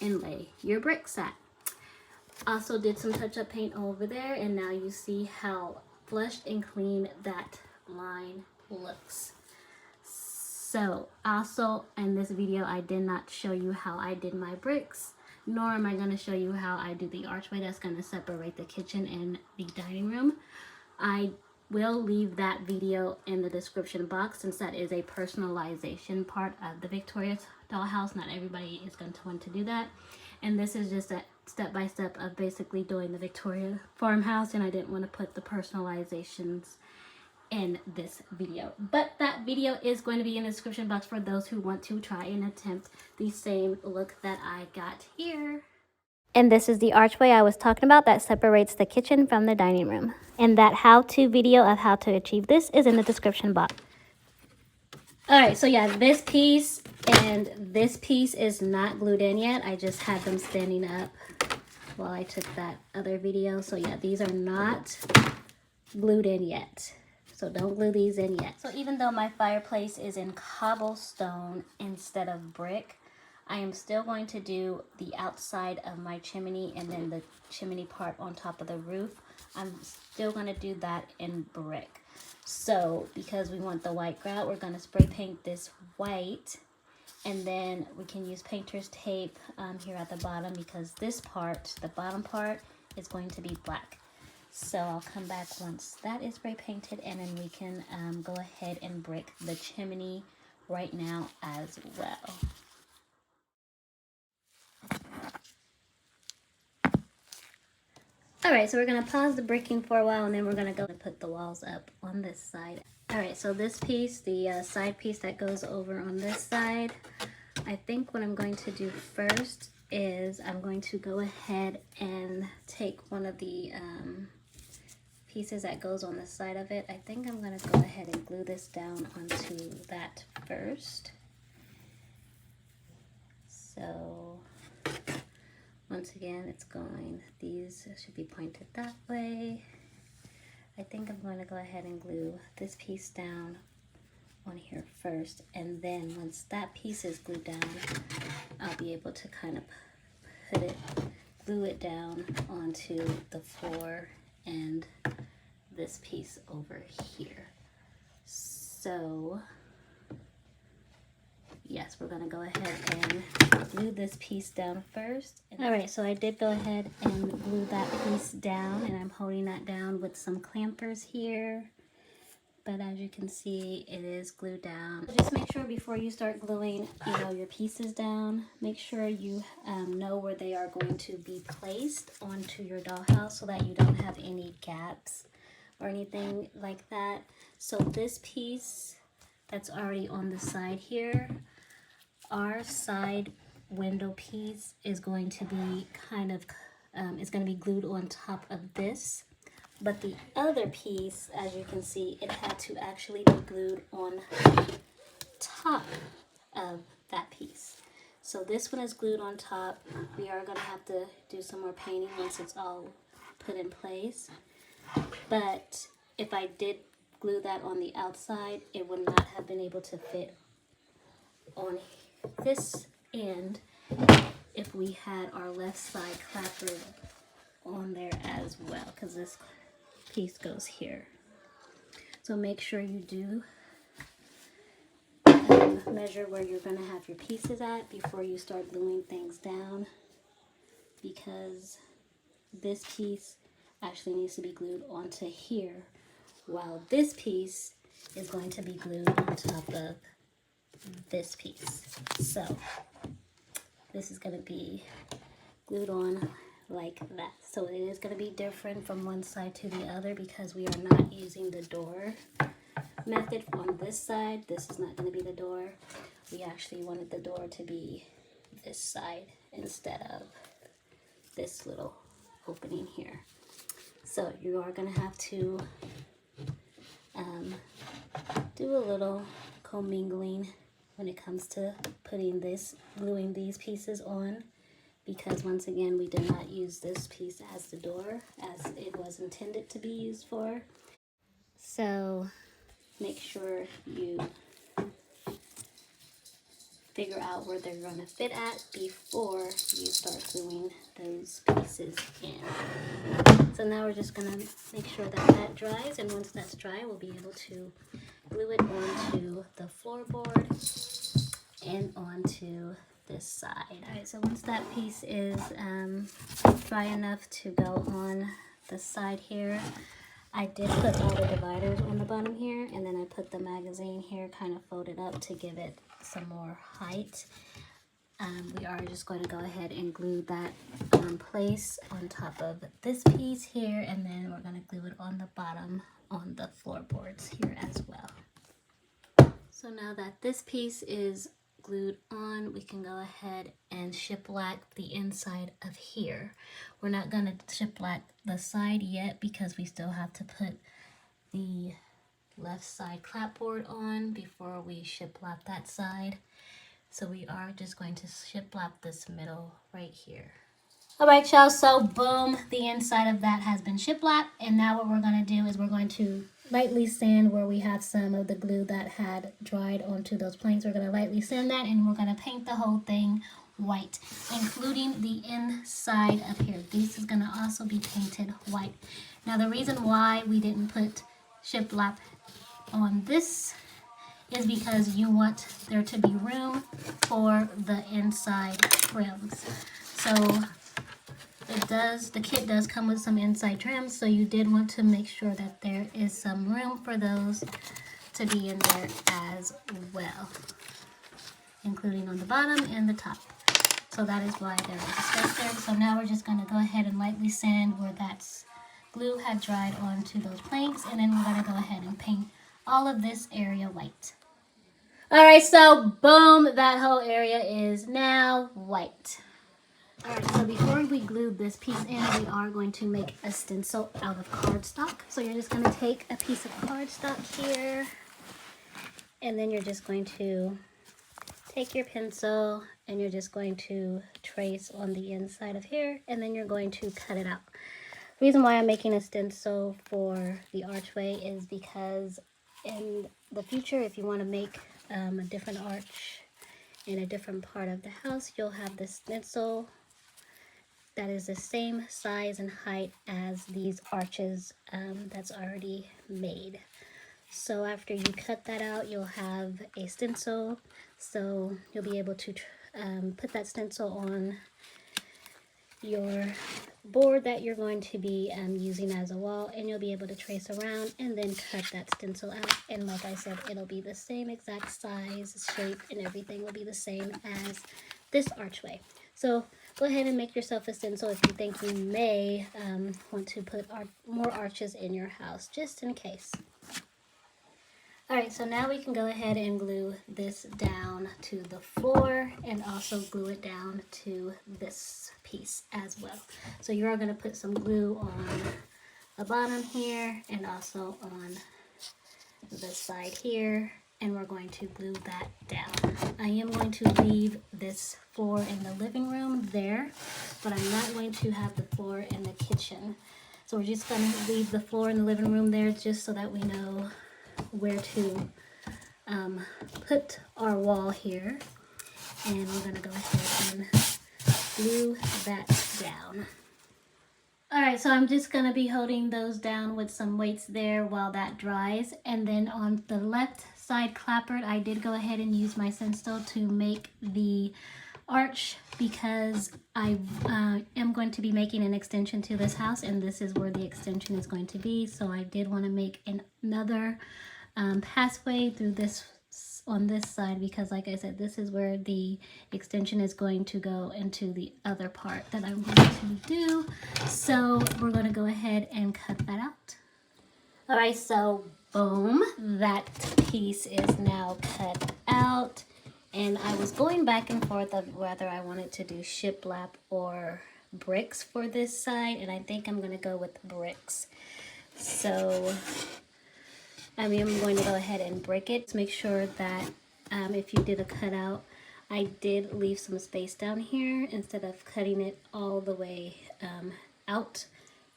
and lay your bricks at. Also did some touch-up paint over there, and now you see how flushed and clean that line looks. So also in this video, I did not show you how I did my bricks, nor am I going to show you how I do the archway that's going to separate the kitchen and the dining room. I will leave that video in the description box, since that is a personalization part of the Victoria Dollhouse. Not everybody is going to want to do that. And this is just a step-by-step of basically doing the Victoria Farmhouse, and I didn't want to put the personalizations in this video. But that video is going to be in the description box for those who want to try and attempt the same look that I got here. And this is the archway I was talking about that separates the kitchen from the dining room. And that how-to video of how to achieve this is in the description box. Alright, so yeah, this piece and this piece is not glued in yet. I just had them standing up while I took that other video. So yeah, these are not glued in yet. So don't glue these in yet. So even though my fireplace is in cobblestone instead of brick, I am still going to do the outside of my chimney and then the chimney part on top of the roof. I'm still going to do that in brick. So because we want the white grout, we're going to spray paint this white, and then we can use painter's tape here at the bottom, because this part, the bottom part, is going to be black. So I'll come back once that is spray painted, and then we can go ahead and brick the chimney right now as well. Alright, so we're going to pause the bricking for a while, and then we're going to go and put the walls up on this side. Alright, so this piece, the side piece that goes over on this side, I think what I'm going to do first is I'm going to go ahead and take one of the pieces that goes on the side of it. I think I'm going to go ahead and glue this down onto that first. So Once again, it's going, these should be pointed that way. I think I'm going to go ahead and glue this piece down on here first, and then once that piece is glued down, I'll be able to kind of glue it down onto the floor and this piece over here. So yes, we're gonna go ahead and glue this piece down first. All right, so I did go ahead and glue that piece down, and I'm holding that down with some clampers here. But as you can see, it is glued down. So just make sure before you start gluing, your pieces down, make sure you know where they are going to be placed onto your dollhouse so that you don't have any gaps or anything like that. So this piece that's already on the side here, our side window piece is going to be it's going to be glued on top of this. But the other piece, as you can see, it had to actually be glued on top of that piece. So this one is glued on top. We are going to have to do some more painting once it's all put in place. But if I did glue that on the outside, it would not have been able to fit on this end if we had our left side clapper on there as well, because this piece goes here. So make sure you do measure where you're going to have your pieces at before you start gluing things down, because this piece actually needs to be glued onto here, while this piece is going to be glued on top of this piece. So this is going to be glued on like that. So it is going to be different from one side to the other because we are not using the door method on this side. This is not going to be the door. We actually wanted the door to be this side instead of this little opening here. So you are going to have to do a little commingling when it comes to gluing these pieces on, because once again, we did not use this piece as the door as it was intended to be used for. So make sure you figure out where they're going to fit at before you start gluing those pieces in. So now we're just going to make sure that that dries, and once that's dry, we'll be able to glue it onto the floorboard and onto this side. All right, so once that piece is dry enough to go on the side here, I did put all the dividers on the bottom here, and then I put the magazine here kind of folded up to give it some more height. We are just going to go ahead and glue that on place on top of this piece here, and then we're going to glue it on the bottom on the floorboards here as well. So now that this piece is glued on, we can go ahead and shiplap the inside of here. We're not going to shiplap the side yet because we still have to put the left side clapboard on before we shiplap that side. So we are just going to shiplap this middle right here. All right, y'all, so boom, the inside of that has been shiplapped, and now what we're going to do is we're going to lightly sand where we have some of the glue that had dried onto those planks. We're going to lightly sand that, and we're going to paint the whole thing white, including the inside of here. This is going to also be painted white. Now, the reason why we didn't put shiplap on this is because you want there to be room for the inside trims. So the kit does come with some inside trims, so you did want to make sure that there is some room for those to be in there as well, including on the bottom and the top. So that is why there is a space there. So now we're just going to go ahead and lightly sand where that glue had dried onto those planks, and then we're going to go ahead and paint all of this area white. All right, so boom, that whole area is now white. All right, so before we glue this piece in, we are going to make a stencil out of cardstock. So you're just going to take a piece of cardstock here, and then you're just going to take your pencil and you're just going to trace on the inside of here, and then you're going to cut it out. The reason why I'm making a stencil for the archway is because in the future, if you want to make a different arch in a different part of the house, you'll have this stencil that is the same size and height as these arches that's already made. So after you cut that out, you'll have a stencil, so you'll be able to put that stencil on your board that you're going to be using as a wall, and you'll be able to trace around and then cut that stencil out. And like I said, it'll be the same exact size, shape, and everything will be the same as this archway. So go ahead and make yourself a stencil if you think you may want to put more arches in your house, just in case. Alright, so now we can go ahead and glue this down to the floor and also glue it down to this piece as well. So you're going to put some glue on the bottom here and also on this side here, and we're going to glue that down. I am going to leave this floor in the living room there, but I'm not going to have the floor in the kitchen. So we're just going to leave the floor in the living room there just so that we know where to put our wall here, and we're going to go ahead and glue that down. Alright, so I'm just going to be holding those down with some weights there while that dries, and then on the left side clapboard I did go ahead and use my stencil to make the arch because I am going to be making an extension to this house, and this is where the extension is going to be. So I did want to make another passway through this on this side, because like I said, this is where the extension is going to go into the other part that I'm going to do. So we're going to go ahead and cut that out. All right, so boom, that piece is now cut out. And I was going back and forth of whether I wanted to do shiplap or bricks for this side, and I think I'm going to go with bricks. So I'm going to go ahead and brick it. Let's make sure that if you did a cutout, I did leave some space down here instead of cutting it all the way out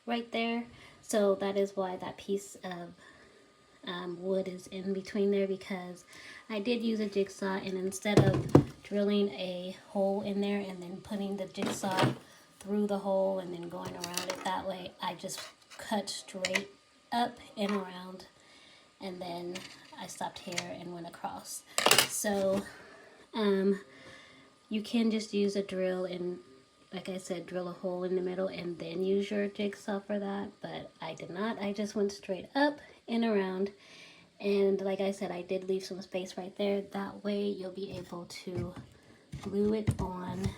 right there. So that is why that piece of wood is in between there, because I did use a jigsaw, and instead of drilling a hole in there and then putting the jigsaw through the hole and then going around it that way, I just cut straight up and around, and then I stopped here and went across. So you can just use a drill and, like I said, drill a hole in the middle and then use your jigsaw for that, but I did not. I just went straight up and around, and like I said, I did leave some space right there. That way you'll be able to glue it on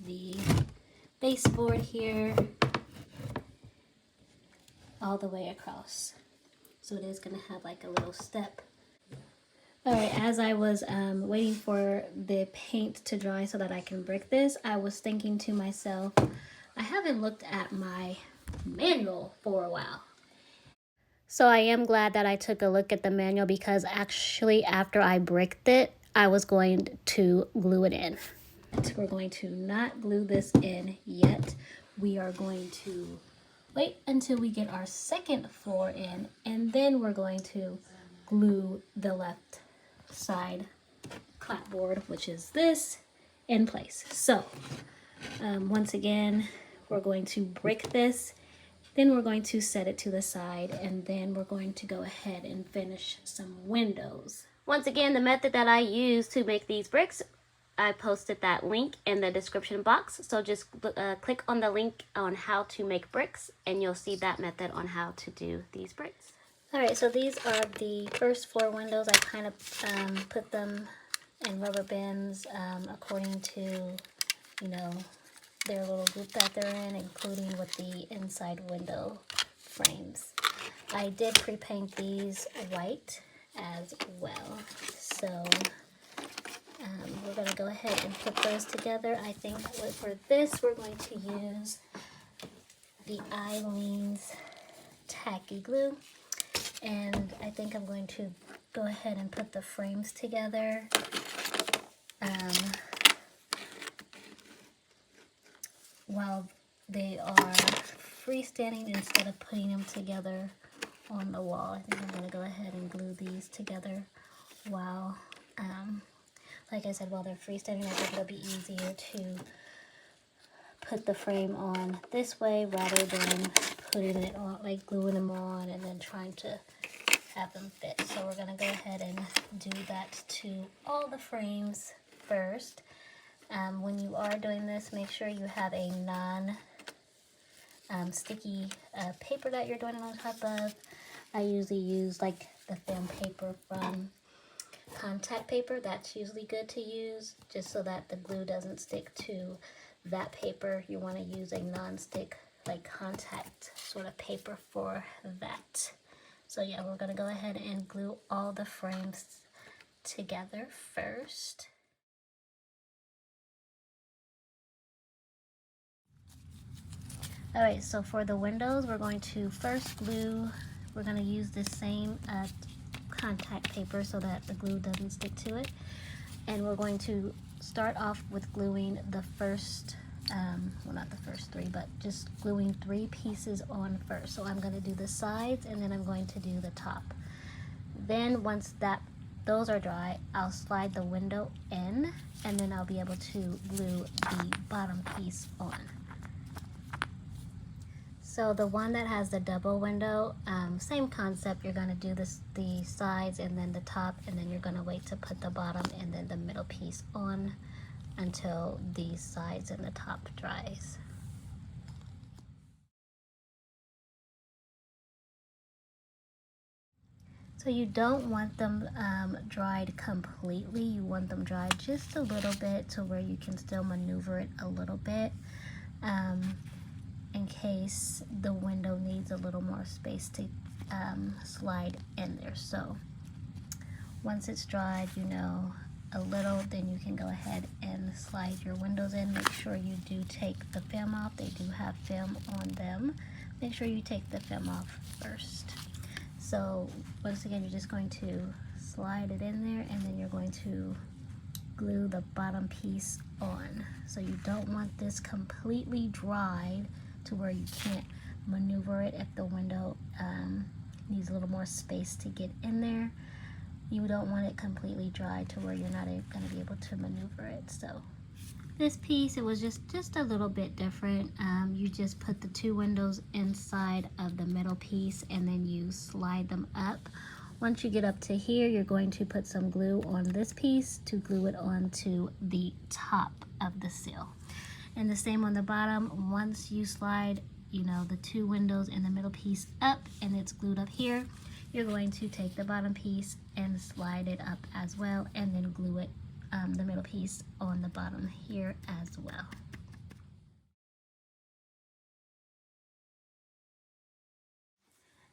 the baseboard here all the way across. So it is going to have like a little step. Alright, as I was waiting for the paint to dry so that I can brick this, I was thinking to myself, I haven't looked at my manual for a while. So I am glad that I took a look at the manual, because actually after I bricked it, I was going to glue it in. We're going to not glue this in yet. We are going to wait until we get our second floor in, and then we're going to glue the left side clapboard, which is this, in place. So once again, we're going to brick this, then we're going to set it to the side, and then we're going to go ahead and finish some windows. Once again, the method that I use to make these bricks, I posted that link in the description box. So just click on the link on how to make bricks, and you'll see that method on how to do these bricks. Alright, so these are the first floor windows. I kind of put them in rubber bins according to, you know, their little group that they're in, including with the inside window frames. I did pre-paint these white as well. So we're going to go ahead and put those together. I think for this we're going to use the Eileen's tacky glue. And I think I'm going to go ahead and put the frames together while they are freestanding instead of putting them together on the wall. I think I'm going to go ahead and glue these together while, like I said, while they're freestanding. I think it'll be easier to put the frame on this way rather than putting it on, like gluing them on and then trying to have them fit. So we're going to go ahead and do that to all the frames first. When you are doing this, make sure you have a non-sticky paper that you're doing it on top of. I usually use like the film paper from contact paper. That's usually good to use just so that the glue doesn't stick to that paper. You want to use a non-stick like contact sort of paper for that. So yeah, we're going to go ahead and glue all the frames together first. Alright, so for the windows, we're going to first glue, we're going to use the same contact paper so that the glue doesn't stick to it. And we're going to start off with gluing the first, well not the first three, but just gluing 3 pieces on first. So I'm going to do the sides and then I'm going to do the top. Then once those are dry, I'll slide the window in and then I'll be able to glue the bottom piece on. So the one that has the double window, same concept. You're going to do the sides and then the top, and then you're going to wait to put the bottom and then the middle piece on until the sides and the top dries. So you don't want them dried completely. You want them dried just a little bit to where you can still maneuver it a little bit. In case the window needs a little more space to slide in there. So once it's dried, you know, a little, then you can go ahead and slide your windows in. Make sure you do take the film off. They do have film on them. Make sure you take the film off first. So once again, you're just going to slide it in there and then you're going to glue the bottom piece on. So you don't want this completely dried to where you can't maneuver it if the window needs a little more space to get in there. You don't want it completely dry to where you're not going to be able to maneuver it. So this piece, it was just a little bit different. You just put the 2 windows inside of the middle piece and then you slide them up. Once you get up to here, you're going to put some glue on this piece to glue it onto the top of the sill. And the same on the bottom. Once you slide, you know, the 2 windows and the middle piece up and it's glued up here, you're going to take the bottom piece and slide it up as well and then glue it, the middle piece on the bottom here as well.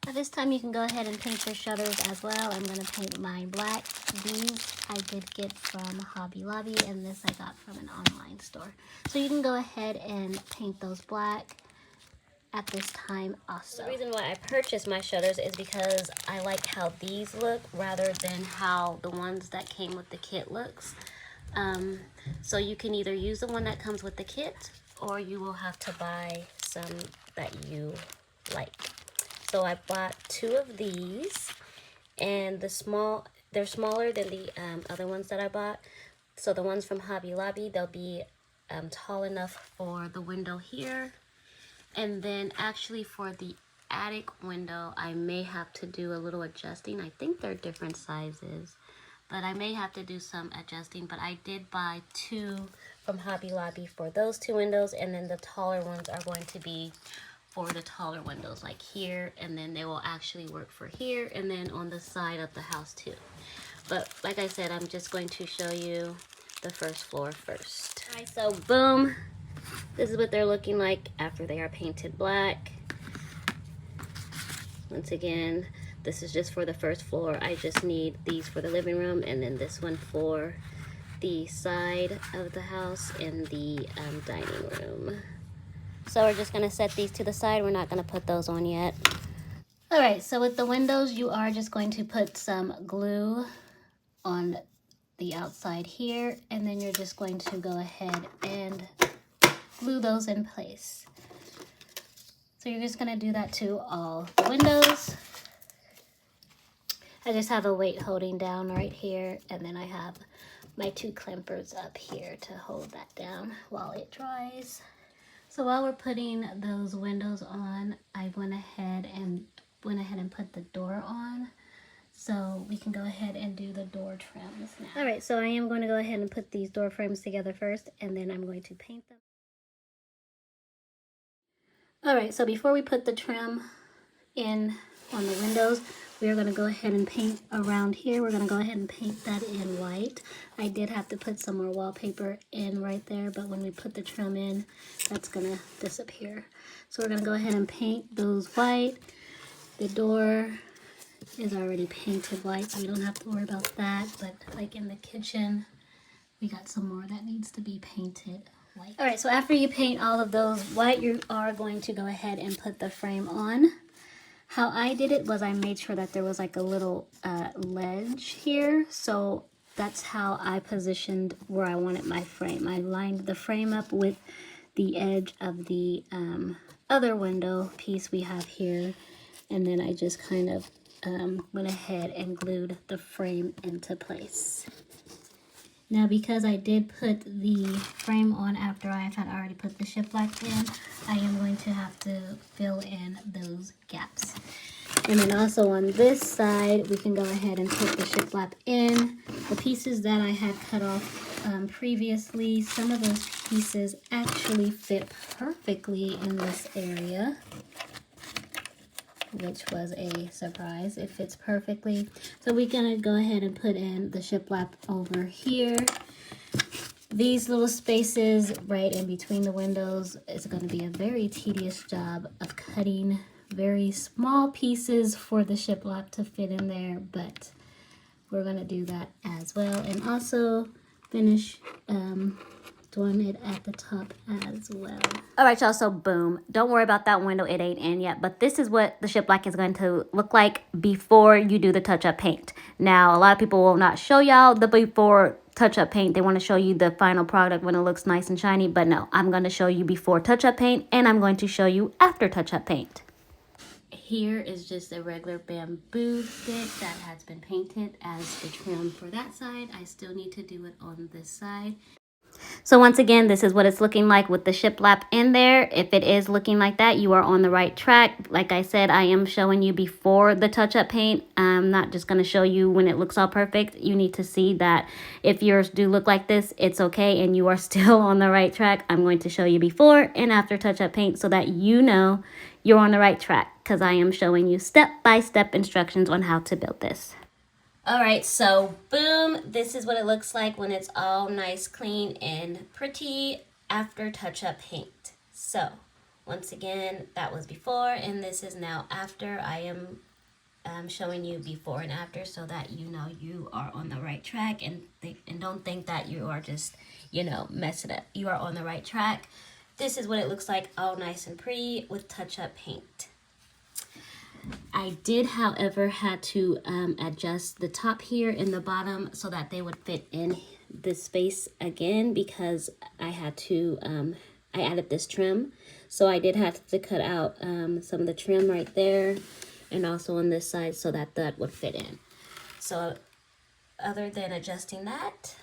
At this time you can go ahead and paint your shutters as well. I'm going to paint mine black. These I did get from Hobby Lobby and this I got from an online store. So you can go ahead and paint those black at this time also. The reason why I purchased my shutters is because I like how these look rather than how the ones that came with the kit looks. So you can either use the one that comes with the kit or you will have to buy some that you like. So I bought 2 of these, and they're smaller than the other ones that I bought. So the ones from Hobby Lobby, they'll be tall enough for the window here. And then actually for the attic window, I may have to do a little adjusting. I think they're different sizes, but I may have to do some adjusting. But I did buy 2 from Hobby Lobby for those 2 windows, and then the taller ones are going to be for the taller windows, like here, and then they will actually work for here and then on the side of the house too. But like I said, I'm just going to show you the first floor first. Alright, so boom, this is what they're looking like after they are painted black. Once again, this is just for the first floor. I just need these for the living room and then this one for the side of the house and the dining room. So we're just going to set these to the side. We're not going to put those on yet. Alright, so with the windows, you are just going to put some glue on the outside here. And then you're just going to go ahead and glue those in place. So you're just gonna do that to all the windows. I just have a weight holding down right here, and then I have my 2 clampers up here to hold that down while it dries. So while we're putting those windows on, I went ahead and put the door on. So we can go ahead and do the door trims now. All right, so I am going to go ahead and put these door frames together first, and then I'm going to paint them. All right, so before we put the trim in on the windows, we are going to go ahead and paint around here. We're going to go ahead and paint that in white. I did have to put some more wallpaper in right there, but when we put the trim in, that's going to disappear. So we're going to go ahead and paint those white. The door is already painted white, so we don't have to worry about that. But like in the kitchen, we got some more that needs to be painted white. All right, so after you paint all of those white, you are going to go ahead and put the frame on. How I did it was I made sure that there was like a little ledge here. So that's how I positioned where I wanted my frame. I lined the frame up with the edge of the other window piece we have here. And then I just kind of went ahead and glued the frame into place. Now, because I did put the frame on after I had already put the shiplap in, I am going to have to fill in those gaps. And then also on this side, we can go ahead and put the shiplap in. The pieces that I had cut off previously, some of those pieces actually fit perfectly in this area, which was a surprise. It fits perfectly. So we're gonna go ahead and put in the shiplap over here. These little spaces right in between the windows is gonna be a very tedious job of cutting very small pieces for the shiplap to fit in there, but we're gonna do that as well. And also finish doing it at the top as well. All right, y'all, so boom. Don't worry about that window, it ain't in yet, but this is what the shiplap is going to look like before you do the touch-up paint. Now, a lot of people will not show y'all the before touch-up paint. They want to show you the final product when it looks nice and shiny, but no, I'm going to show you before touch-up paint, and I'm going to show you after touch-up paint. Here is just a regular bamboo stick that has been painted as the trim for that side. I still need to do it on this side. So once again, this is what it's looking like with the shiplap in there. If it is looking like that, you are on the right track. Like I said, I am showing you before the touch-up paint. I'm not just going to show you when it looks all perfect. You need to see that if yours do look like this, it's okay and you are still on the right track. I'm going to show you before and after touch-up paint so that you know you're on the right track, because I am showing you step-by-step instructions on how to build this. All right, so boom, this is what it looks like when it's all nice, clean, and pretty after touch-up paint. So once again, that was before, and this is now after. I am showing you before and after so that you know you are on the right track, and don't think that you are just, you know, messing up. You are on the right track. This is what it looks like, all nice and pretty with touch-up paint. I did, however, had to adjust the top here and the bottom so that they would fit in this space again, because I had to, I added this trim. So I did have to cut out some of the trim right there and also on this side so that that would fit in. So other than adjusting that,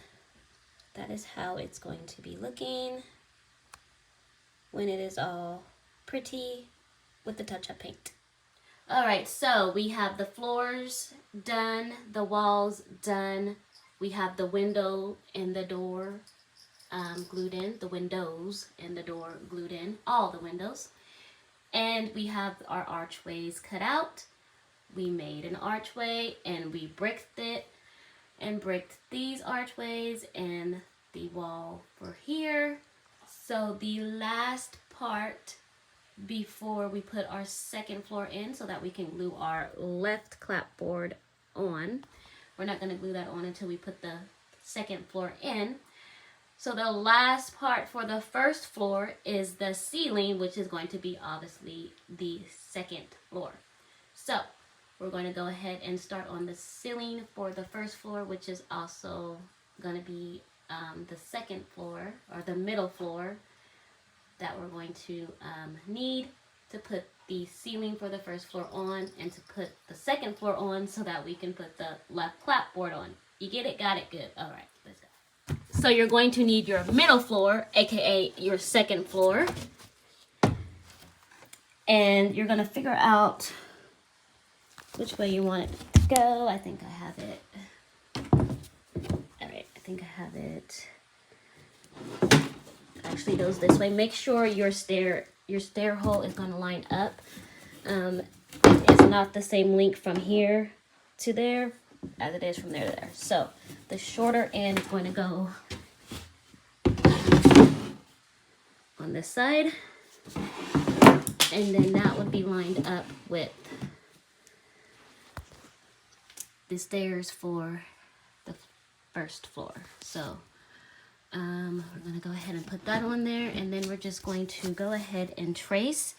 that is how it's going to be looking when it is all pretty with the touch-up paint. All right, so we have the floors done, the walls done. We have the window and the door glued in, the windows and the door glued in, all the windows. And we have our archways cut out. We made an archway and we bricked it and bricked these archways and the wall for here. So the last part before we put our second floor in so that we can glue our left clapboard on. We're not going to glue that on until we put the second floor in. So the last part for the first floor is the ceiling, which is going to be obviously the second floor. So we're going to go ahead and start on the ceiling for the first floor, which is also going to be the second floor or the middle floor. that we're going to need to put the ceiling for the first floor on and to put the second floor on so that we can put the left clapboard on. You get it? Got it? Good. All right, let's go. So you're going to need your middle floor, aka your second floor. And you're going to figure out which way you want it to go. I think I have it. All right, I think I have it. Actually goes this way. Make sure your stair hole is going to line up. It's not the same length from here to there as it is from there to there. So the shorter end is going to go on this side, and then that would be lined up with the stairs for the first floor. So we're going to go ahead and put that on there, and then we're just going to go ahead and trace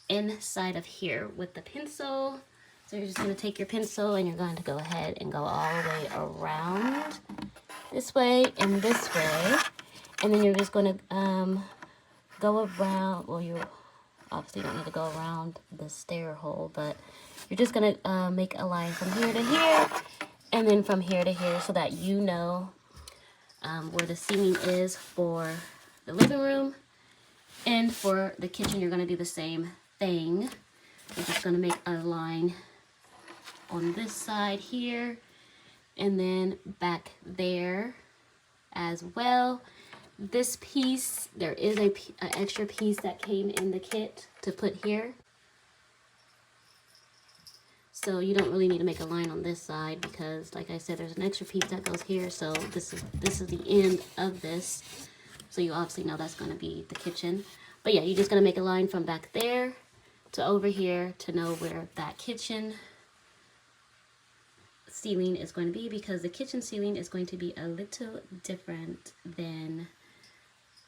inside of here with the pencil. So you're just going to take your pencil and you're going to go ahead and go all the way around this way and this way, and then you're just going to go around. Well, you obviously don't need to go around the stair hole, but you're just going to make a line from here to here and then from here to here so that you know where the ceiling is for the living room. And for the kitchen, you're going to do the same thing. You're just going to make a line on this side here and then back there as well. This piece, there is an extra piece that came in the kit to put here. So you don't really need to make a line on this side because, like I said, there's an extra piece that goes here. So this is the end of this. So you obviously know that's going to be the kitchen. But yeah, you're just going to make a line from back there to over here to know where that kitchen ceiling is going to be, because the kitchen ceiling is going to be a little different than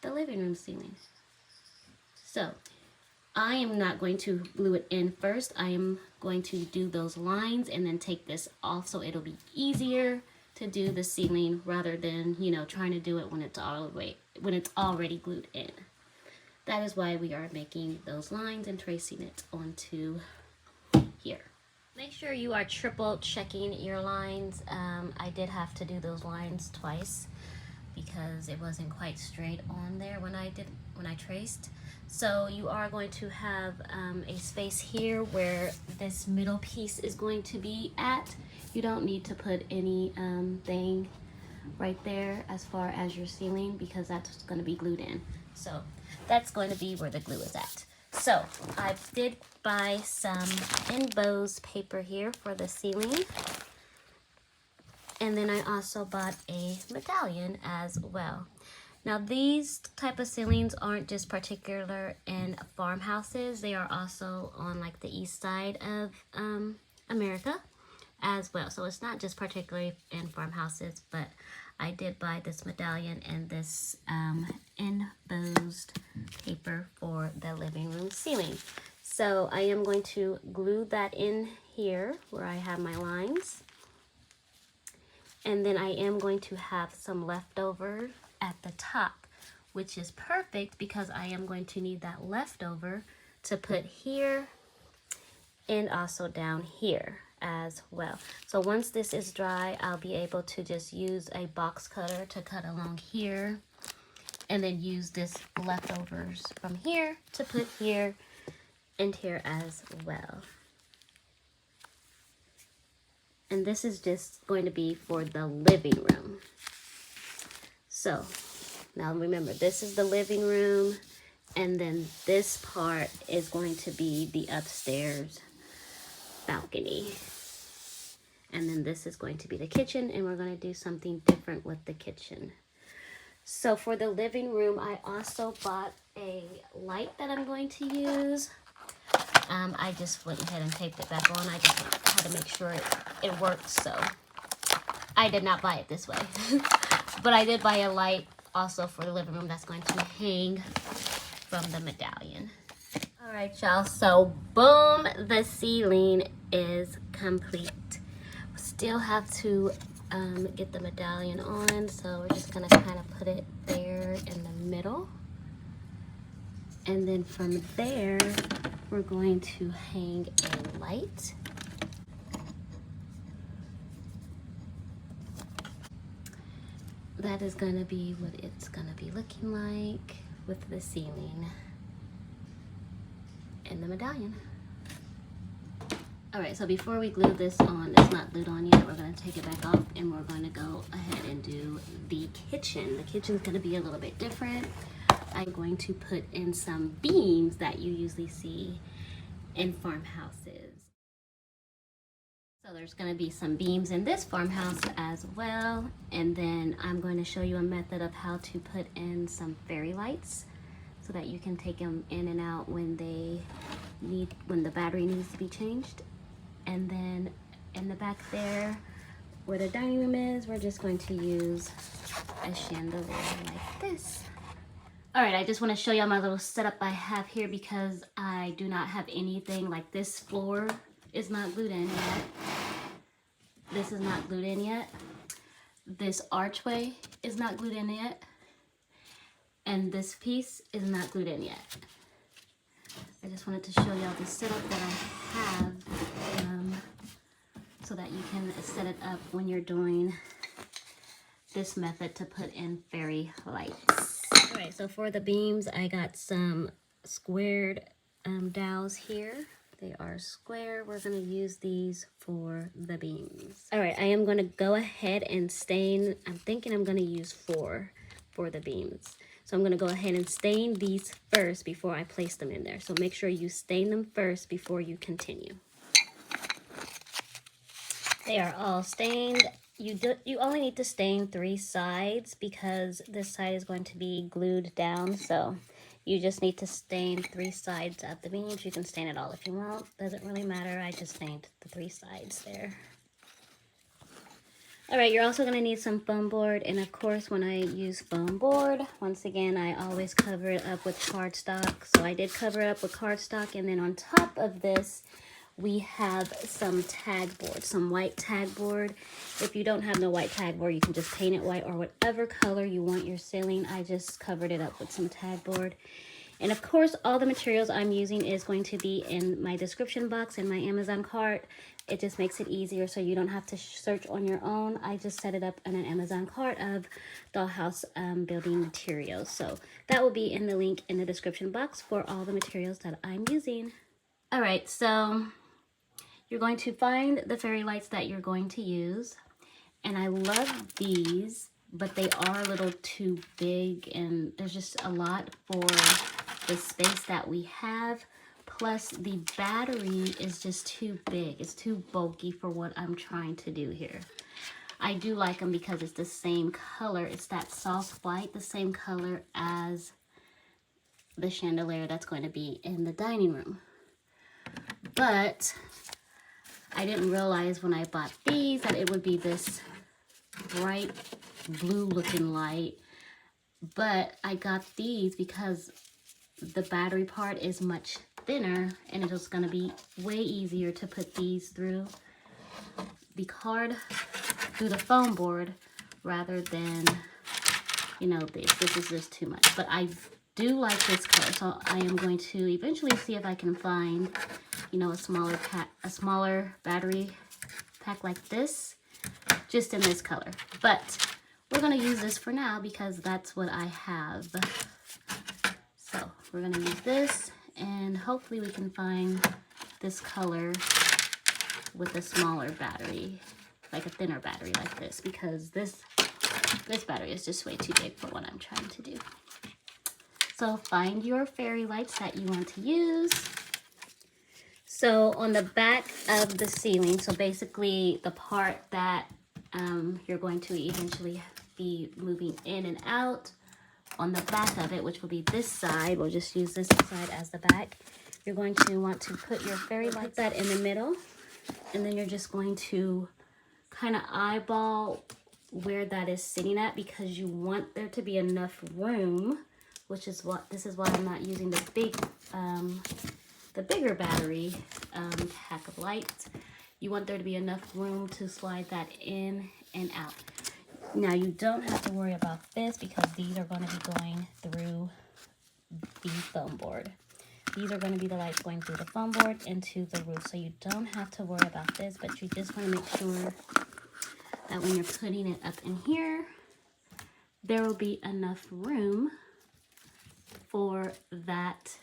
the living room ceiling. So I am not going to glue it in first. I am going to do those lines and then take this off so it'll be easier to do the ceiling rather than, you know, trying to do it when it's already glued in. That is why we are making those lines and tracing it onto here. Make sure you are triple checking your lines. I did have to do those lines twice because it wasn't quite straight on there when I traced. So you are going to have a space here where this middle piece is going to be at. You don't need to put any thing right there as far as your ceiling because that's going to be glued in. So that's going to be where the glue is at. So I did buy some embossed paper here for the ceiling. And then I also bought a medallion as well. Now these type of ceilings aren't just particular in farmhouses. They are also on like the east side of America as well. So it's not just particularly in farmhouses, but I did buy this medallion and this embossed paper for the living room ceiling. So I am going to glue that in here where I have my lines. And then I am going to have some leftover at the top, which is perfect because I am going to need that leftover to put here and also down here as well. So once this is dry, I'll be able to just use a box cutter to cut along here and then use this leftovers from here to put here and here as well. And this is just going to be for the living room. So now remember, this is the living room, and then this part is going to be the upstairs balcony. And then this is going to be the kitchen, and we're going to do something different with the kitchen. So for the living room, I also bought a light that I'm going to use. I just went ahead and taped it back on. I just had to make sure it worked, so I did not buy it this way. But I did buy a light also for the living room that's going to hang from the medallion. All right, y'all, so boom, the ceiling is complete. Still have to get the medallion on, so we're just gonna kind of put it there in the middle. And then from there, we're going to hang a light. That is going to be what it's going to be looking like with the ceiling and the medallion. All right, so before we glue this on, it's not glued on yet, we're going to take it back off and we're going to go ahead and do the kitchen. The kitchen's going to be a little bit different. I'm going to put in some beams that you usually see in farmhouses. So there's going to be some beams in this farmhouse as well. And then I'm going to show you a method of how to put in some fairy lights so that you can take them in and out when the battery needs to be changed. And then in the back there where the dining room is, we're just going to use a chandelier like this. All right, I just want to show y'all my little setup I have here because I do not have anything like this. Floor is not glued in yet. This is not glued in yet. This archway is not glued in yet. And this piece is not glued in yet. I just wanted to show y'all the setup that I have so that you can set it up when you're doing this method to put in fairy lights. All right, so for the beams, I got some squared dowels here. They are square. We're going to use these for the beams. All right, I am going to go ahead and stain. I'm thinking I'm going to use 4 for the beams. So I'm going to go ahead and stain these first before I place them in there. So make sure you stain them first before you continue. They are all stained. You only need to stain 3 sides because this side is going to be glued down. So you just need to stain 3 sides of the beams. You can stain it all if you want. Doesn't really matter. I just stained the 3 sides there. All right, you're also going to need some foam board. And of course, when I use foam board, once again, I always cover it up with cardstock. So I did cover it up with cardstock. And then on top of this, we have some tag board, some white tag board. If you don't have no white tag board, you can just paint it white or whatever color you want your ceiling. I just covered it up with some tag board. And of course, all the materials I'm using is going to be in my description box in my Amazon cart. It just makes it easier so you don't have to search on your own. I just set it up in an Amazon cart of dollhouse building materials. So that will be in the link in the description box for all the materials that I'm using. All right, so you're going to find the fairy lights that you're going to use. And I love these, but they are a little too big and there's just a lot for the space that we have. Plus the battery is just too big. It's too bulky for what I'm trying to do here. I do like them because it's the same color. It's that soft white, the same color as the chandelier that's going to be in the dining room. But I didn't realize when I bought these that it would be this bright blue looking light. But I got these because the battery part is much thinner and it was going to be way easier to put these through the foam board rather than, you know, this is just too much. But I do like this color, so I am going to eventually see if I can find, you know, a smaller battery pack like this, just in this color. But we're going to use this for now because that's what I have. So we're going to use this, and hopefully we can find this color with a smaller battery, like a thinner battery like this, because this battery is just way too big for what I'm trying to do. So find your fairy lights that you want to use. So on the back of the ceiling, so basically the part that you're going to eventually be moving in and out, on the back of it, which will be this side, we'll just use this side as the back, you're going to want to put your fairy lights that in the middle, and then you're just going to kind of eyeball where that is sitting at because you want there to be enough room, this is why I'm not using the bigger battery pack of lights. You want there to be enough room to slide that in and out. Now you don't have to worry about this because these are going to be going through the foam board. These are going to be the lights going through the foam board into the roof, so you don't have to worry about this, but you just want to make sure that when you're putting it up in here, there will be enough room for that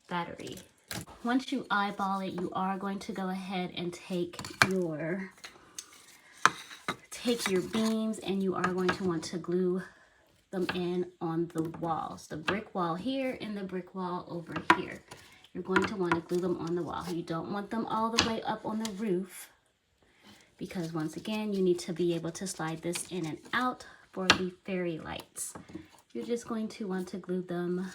battery. Once you eyeball it, you are going to go ahead and take your beams, and you are going to want to glue them in on the walls, the brick wall here and the brick wall over here. You're going to want to glue them on the wall. You don't want them all the way up on the roof, because once again, you need to be able to slide this in and out for the fairy lights. You're just going to want to glue them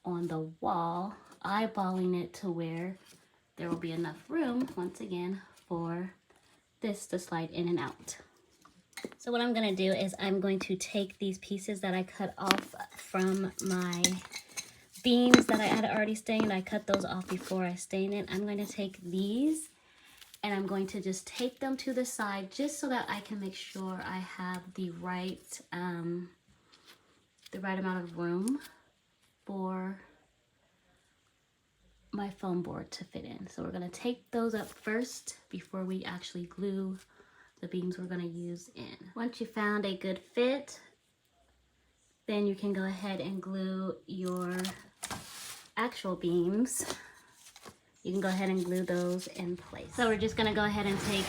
on the wall, eyeballing it to where there will be enough room, once again, for this to slide in and out. So what I'm going to do is I'm going to take these pieces that I cut off from my beams that I had already stained. I cut those off before I stained it. I'm going to take these and I'm going to just take them to the side just so that I can make sure I have the right amount of room for my foam board to fit in. So we're going to take those up first before we actually glue the beams we're going to use in. Once you found a good fit, then you can go ahead and glue your actual beams. You can go ahead and glue those in place. So we're just going to go ahead and take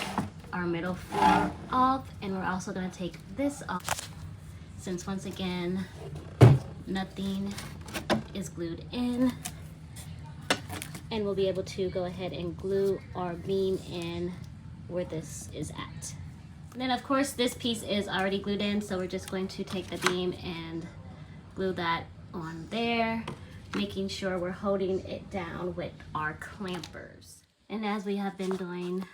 our middle floor off, and we're also going to take this off, since once again nothing is glued in, and we'll be able to go ahead and glue our beam in where this is at. And then of course this piece is already glued in, so we're just going to take the beam and glue that on there, making sure we're holding it down with our clampers. And as we have been doing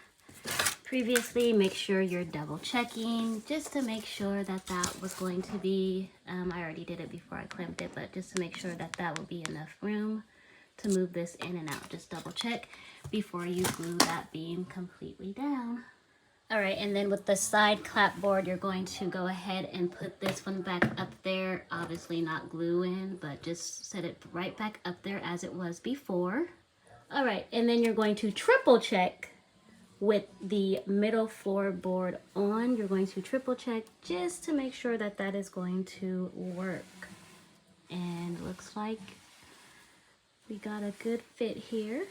previously, make sure you're double checking just to make sure that that was going to be, I already did it before I clamped it, but just to make sure that that will be enough room to move this in and out. Just double check before you glue that beam completely down. All right, and then with the side clapboard, you're going to go ahead and put this one back up there. Obviously not glue in, but just set it right back up there as it was before. All right, and then you're going to triple check with the middle floorboard on. You're going to triple check just to make sure that that is going to work. And looks like we got a good fit here.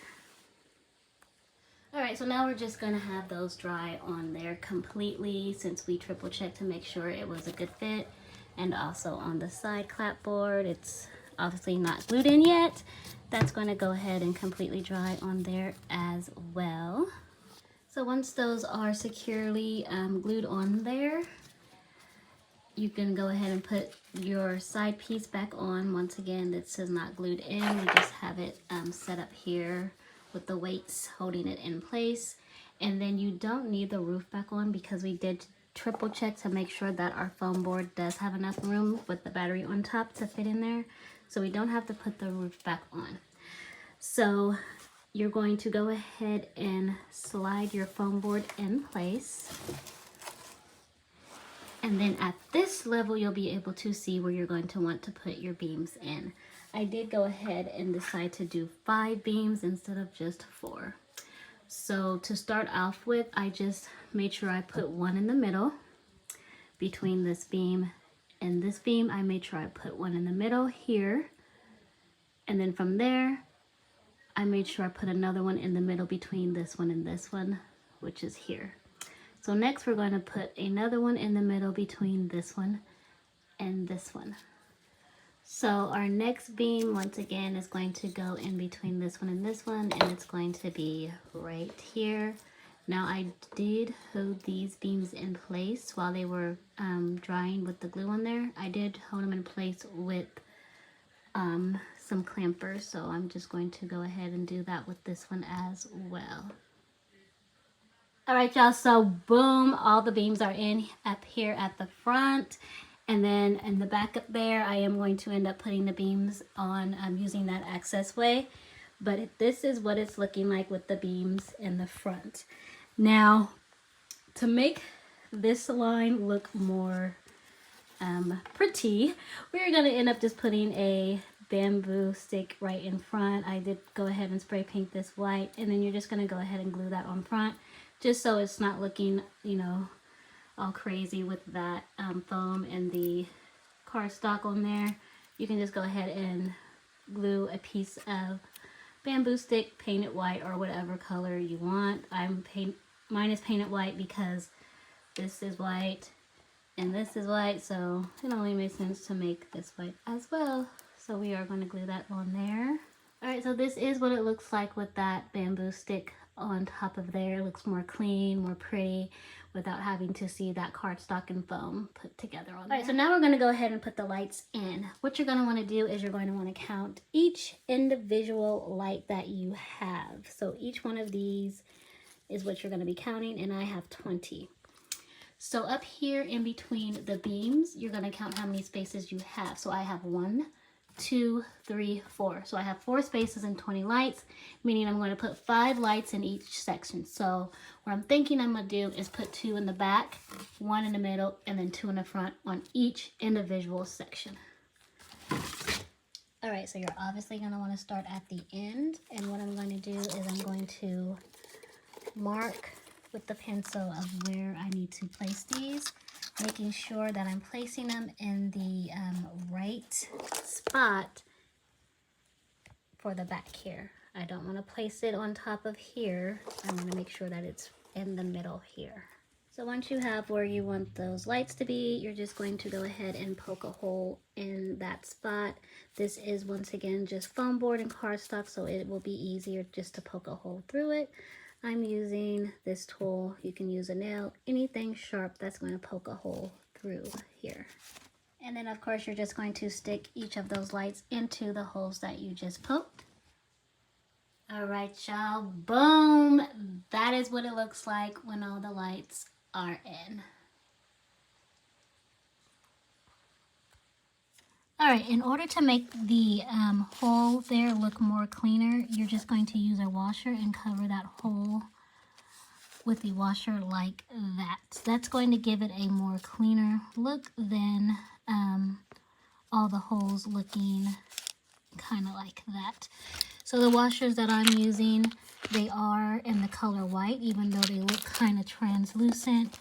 All right, so now we're just gonna have those dry on there completely, since we triple checked to make sure it was a good fit. And also on the side clapboard, it's obviously not glued in yet. That's gonna go ahead and completely dry on there as well. So once those are securely glued on there, you can go ahead and put your side piece back on. Once again, this is not glued in. We just have it set up here with the weights holding it in place. And then you don't need the roof back on, because we did triple check to make sure that our foam board does have enough room with the battery on top to fit in there. So we don't have to put the roof back on. So you're going to go ahead and slide your foam board in place. And then at this level, you'll be able to see where you're going to want to put your beams in. I did go ahead and decide to do 5 beams instead of just 4. So to start off with, I just made sure I put one in the middle between this beam and this beam. I made sure I put one in the middle here. And then from there, I made sure I put another one in the middle between this one and this one, which is here. So next we're going to put another one in the middle between this one and this one. So our next beam, once again, is going to go in between this one and this one, and it's going to be right here. Now I did hold these beams in place while they were drying with the glue on there. I did hold them in place with some clampers, so I'm just going to go ahead and do that with this one as well. All right, y'all, so boom, all the beams are in up here at the front. And then in the back up there, I am going to end up putting the beams on. I'm using that access way. But this is what it's looking like with the beams in the front. Now, to make this line look more pretty, we're gonna end up just putting a bamboo stick right in front. I did go ahead and spray paint this white, and then you're just gonna go ahead and glue that on front, just so it's not looking, you know, all crazy with that foam and the cardstock on there. You can just go ahead and glue a piece of bamboo stick, paint it white or whatever color you want. Mine is painted white because this is white and this is white, so it only makes sense to make this white as well. So we are going to glue that on there. Alright, so this is what it looks like with that bamboo stick on top of there. It looks more clean, more pretty, without having to see that cardstock and foam put together on there. Alright, so now we're going to go ahead and put the lights in. What you're going to want to do is you're going to want to count each individual light that you have. So each one of these is what you're going to be counting, and I have 20. So up here in between the beams, you're going to count how many spaces you have. So I have 1, 2, 3, 4. So I have 4 spaces and 20 lights, meaning I'm going to put 5 lights in each section. So what I'm thinking I'm going to do is put 2 in the back, 1 in the middle, and then 2 in the front on each individual section. All right, so you're obviously going to want to start at the end. And what I'm going to do is I'm going to mark with the pencil of where I need to place these, making sure that I'm placing them in the right spot for the back here. I don't want to place it on top of here. I want to make sure that it's in the middle here. So once you have where you want those lights to be, you're just going to go ahead and poke a hole in that spot. This is once again just foam board and cardstock, so it will be easier just to poke a hole through it. I'm using this tool. You can use a nail, anything sharp that's going to poke a hole through here. And then of course you're just going to stick each of those lights into the holes that you just poked. All right, y'all, boom. That is what it looks like when all the lights are in. All right, in order to make the hole there look more cleaner, you're just going to use a washer and cover that hole with the washer like that. That's going to give it a more cleaner look than all the holes looking kind of like that. So the washers that I'm using, they are in the color white, even though they look kind of translucent.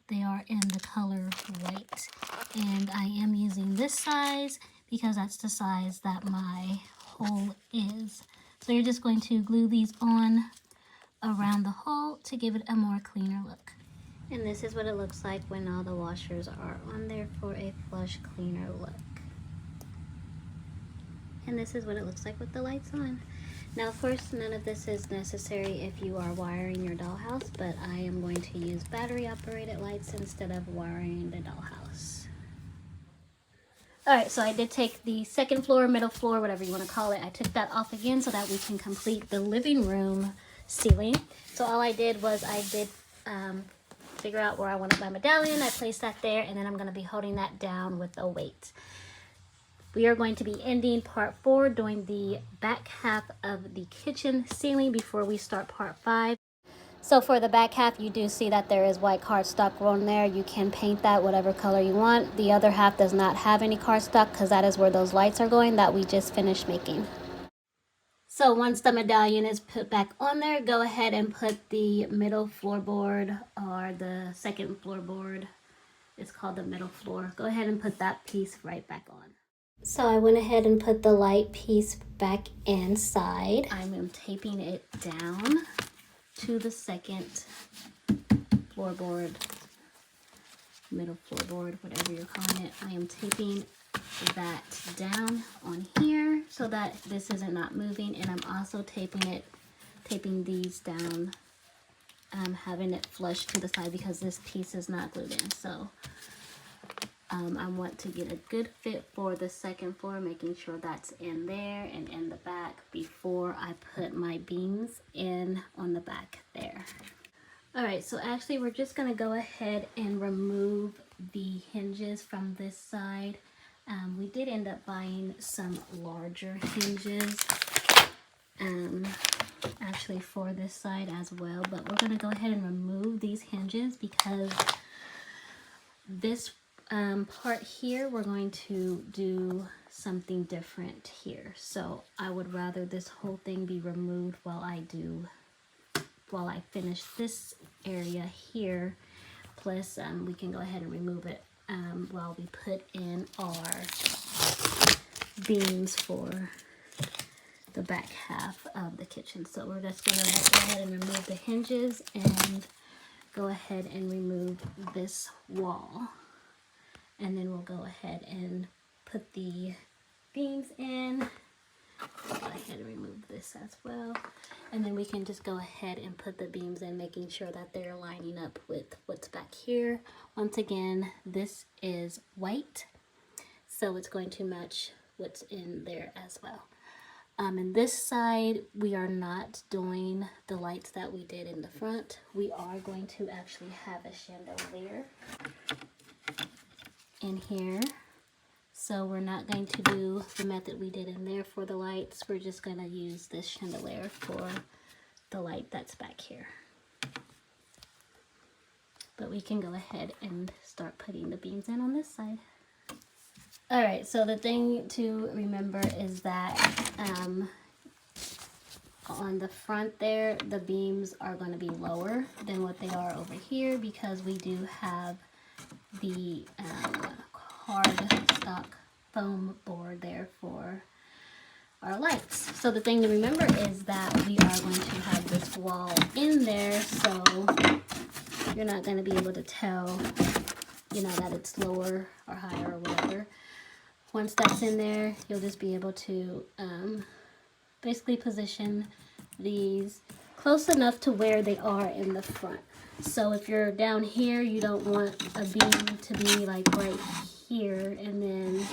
They are in the color white, and I am using this size because that's the size that my hole is. So you're just going to glue these on around the hole to give it a more cleaner look. And this is what it looks like when all the washers are on there for a flush, cleaner look. And this is what it looks like with the lights on. Now, of course, none of this is necessary if you are wiring your dollhouse, but I am going to use battery-operated lights instead of wiring the dollhouse. All right, so I did take the second floor, middle floor, whatever you want to call it. I took that off again so that we can complete the living room ceiling. So all I did was I did figure out where I wanted my medallion. I placed that there, and then I'm going to be holding that down with a weight. We are going to be ending part 4, doing the back half of the kitchen ceiling before we start part 5. So for the back half, you do see that there is white cardstock on there. You can paint that whatever color you want. The other half does not have any cardstock because that is where those lights are going that we just finished making. So once the medallion is put back on there, go ahead and put the middle floorboard, or the second floorboard. It's called the middle floor. Go ahead and put that piece right back on. So I went ahead and put the light piece back inside. I am taping it down to the second floorboard, middle floorboard, whatever you're calling it. I am taping that down on here so that this isn't not moving, and I'm also taping these down, having it flush to the side because this piece is not glued in. So I want to get a good fit for the second floor, making sure that's in there and in the back before I put my beams in on the back there. All right, so actually we're just gonna go ahead and remove the hinges from this side. We did end up buying some larger hinges actually for this side as well, but we're gonna go ahead and remove these hinges because this part here, we're going to do something different here. So I would rather this whole thing be removed while I finish this area here. Plus, we can go ahead and remove it while we put in our beams for the back half of the kitchen. So we're just going to go ahead and remove the hinges and go ahead and remove this wall. And then we'll go ahead and put the beams in. Go ahead and remove this as well. And then we can just go ahead and put the beams in, making sure that they're lining up with what's back here. Once again, this is white, so it's going to match what's in there as well. And this side, we are not doing the lights that we did in the front. We are going to actually have a chandelier in here. So we're not going to do the method we did in there for the lights. We're just going to use this chandelier for the light that's back here. But we can go ahead and start putting the beams in on this side. All right, so the thing to remember is that on the front there, the beams are going to be lower than what they are over here because we do have the cardstock foam board there for our lights. So the thing to remember is that we are going to have this wall in there, so you're not going to be able to tell, you know, that it's lower or higher or whatever. Once that's in there, you'll just be able to basically position these close enough to where they are in the front. So if you're down here, you don't want a beam to be like right here, and then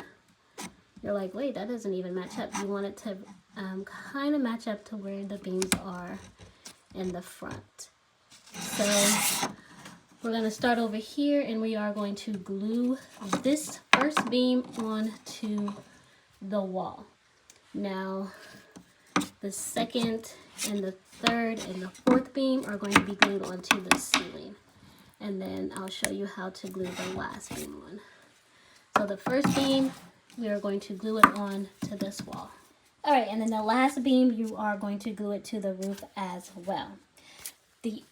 you're like, wait, that doesn't even match up. You want it to kind of match up to where the beams are in the front. So we're going to start over here, and we are going to glue this first beam onto the wall. Now, the second and the third and the fourth beam are going to be glued onto the ceiling. And then I'll show you how to glue the last beam on. So the first beam, we are going to glue it on to this wall. All right, and then the last beam, you are going to glue it to the roof as well. The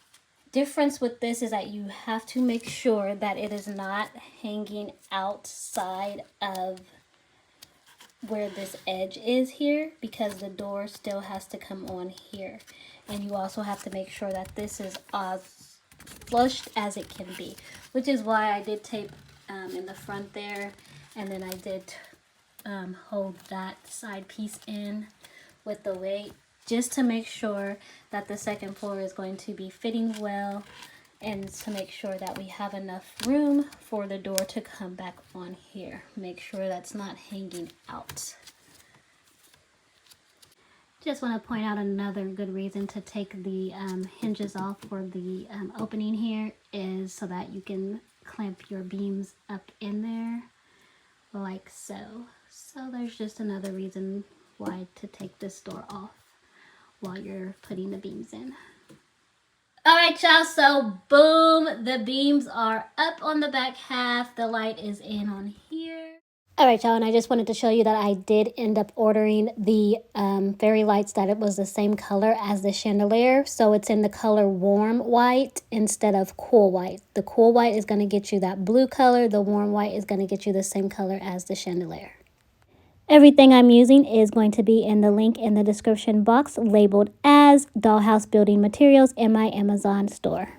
difference with this is that you have to make sure that it is not hanging outside of where this edge is here, because the door still has to come on here. And you also have to make sure that this is as flushed as it can be, which is why I did tape in the front there, and then I did hold that side piece in with the weight, just to make sure that the second floor is going to be fitting well, and to make sure that we have enough room for the door to come back on here. Make sure that's not hanging out. Just want to point out another good reason to take the hinges off for the opening here is so that you can clamp your beams up in there like so. So there's just another reason why to take this door off while you're putting the beams in. All right, y'all, so boom, the beams are up on the back half. The light is in on here. All right, y'all, and I just wanted to show you that I did end up ordering the fairy lights that it was the same color as the chandelier. So it's in the color warm white instead of cool white. The cool white is going to get you that blue color. The warm white is going to get you the same color as the chandelier. Everything I'm using is going to be in the link in the description box labeled as Dollhouse Building Materials in my Amazon store.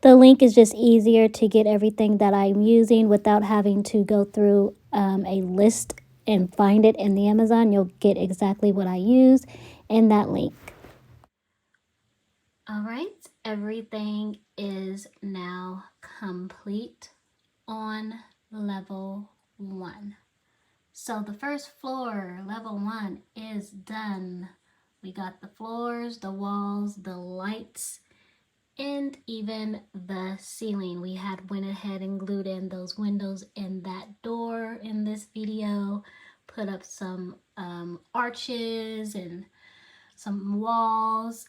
The link is just easier to get everything that I'm using without having to go through a list and find it in the Amazon. You'll get exactly what I use in that link. All right, everything is now complete on level 1. So the first floor, level 1, is done. We got the floors, the walls, the lights, and even the ceiling. We had went ahead and glued in those windows and that door in this video, put up some arches and some walls,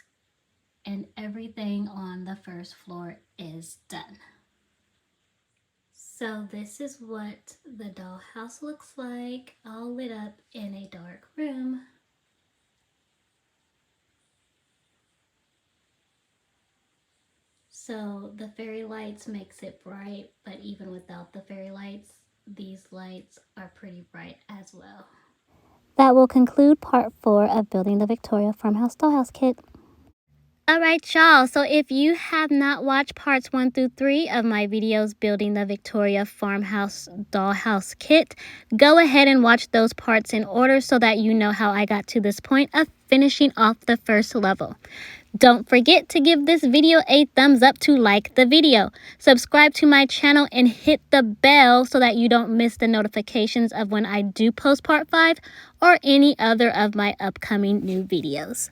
and everything on the first floor is done. So this is what the dollhouse looks like, all lit up in a dark room. So the fairy lights makes it bright, but even without the fairy lights, these lights are pretty bright as well. That will conclude part 4 of building the Victoria Farmhouse Dollhouse kit. Alright y'all, so if you have not watched parts 1 through 3 of my videos building the Victoria Farmhouse Dollhouse kit, go ahead and watch those parts in order so that you know how I got to this point of finishing off the first level. Don't forget to give this video a thumbs up to like the video. Subscribe to my channel and hit the bell so that you don't miss the notifications of when I do post part 5 or any other of my upcoming new videos.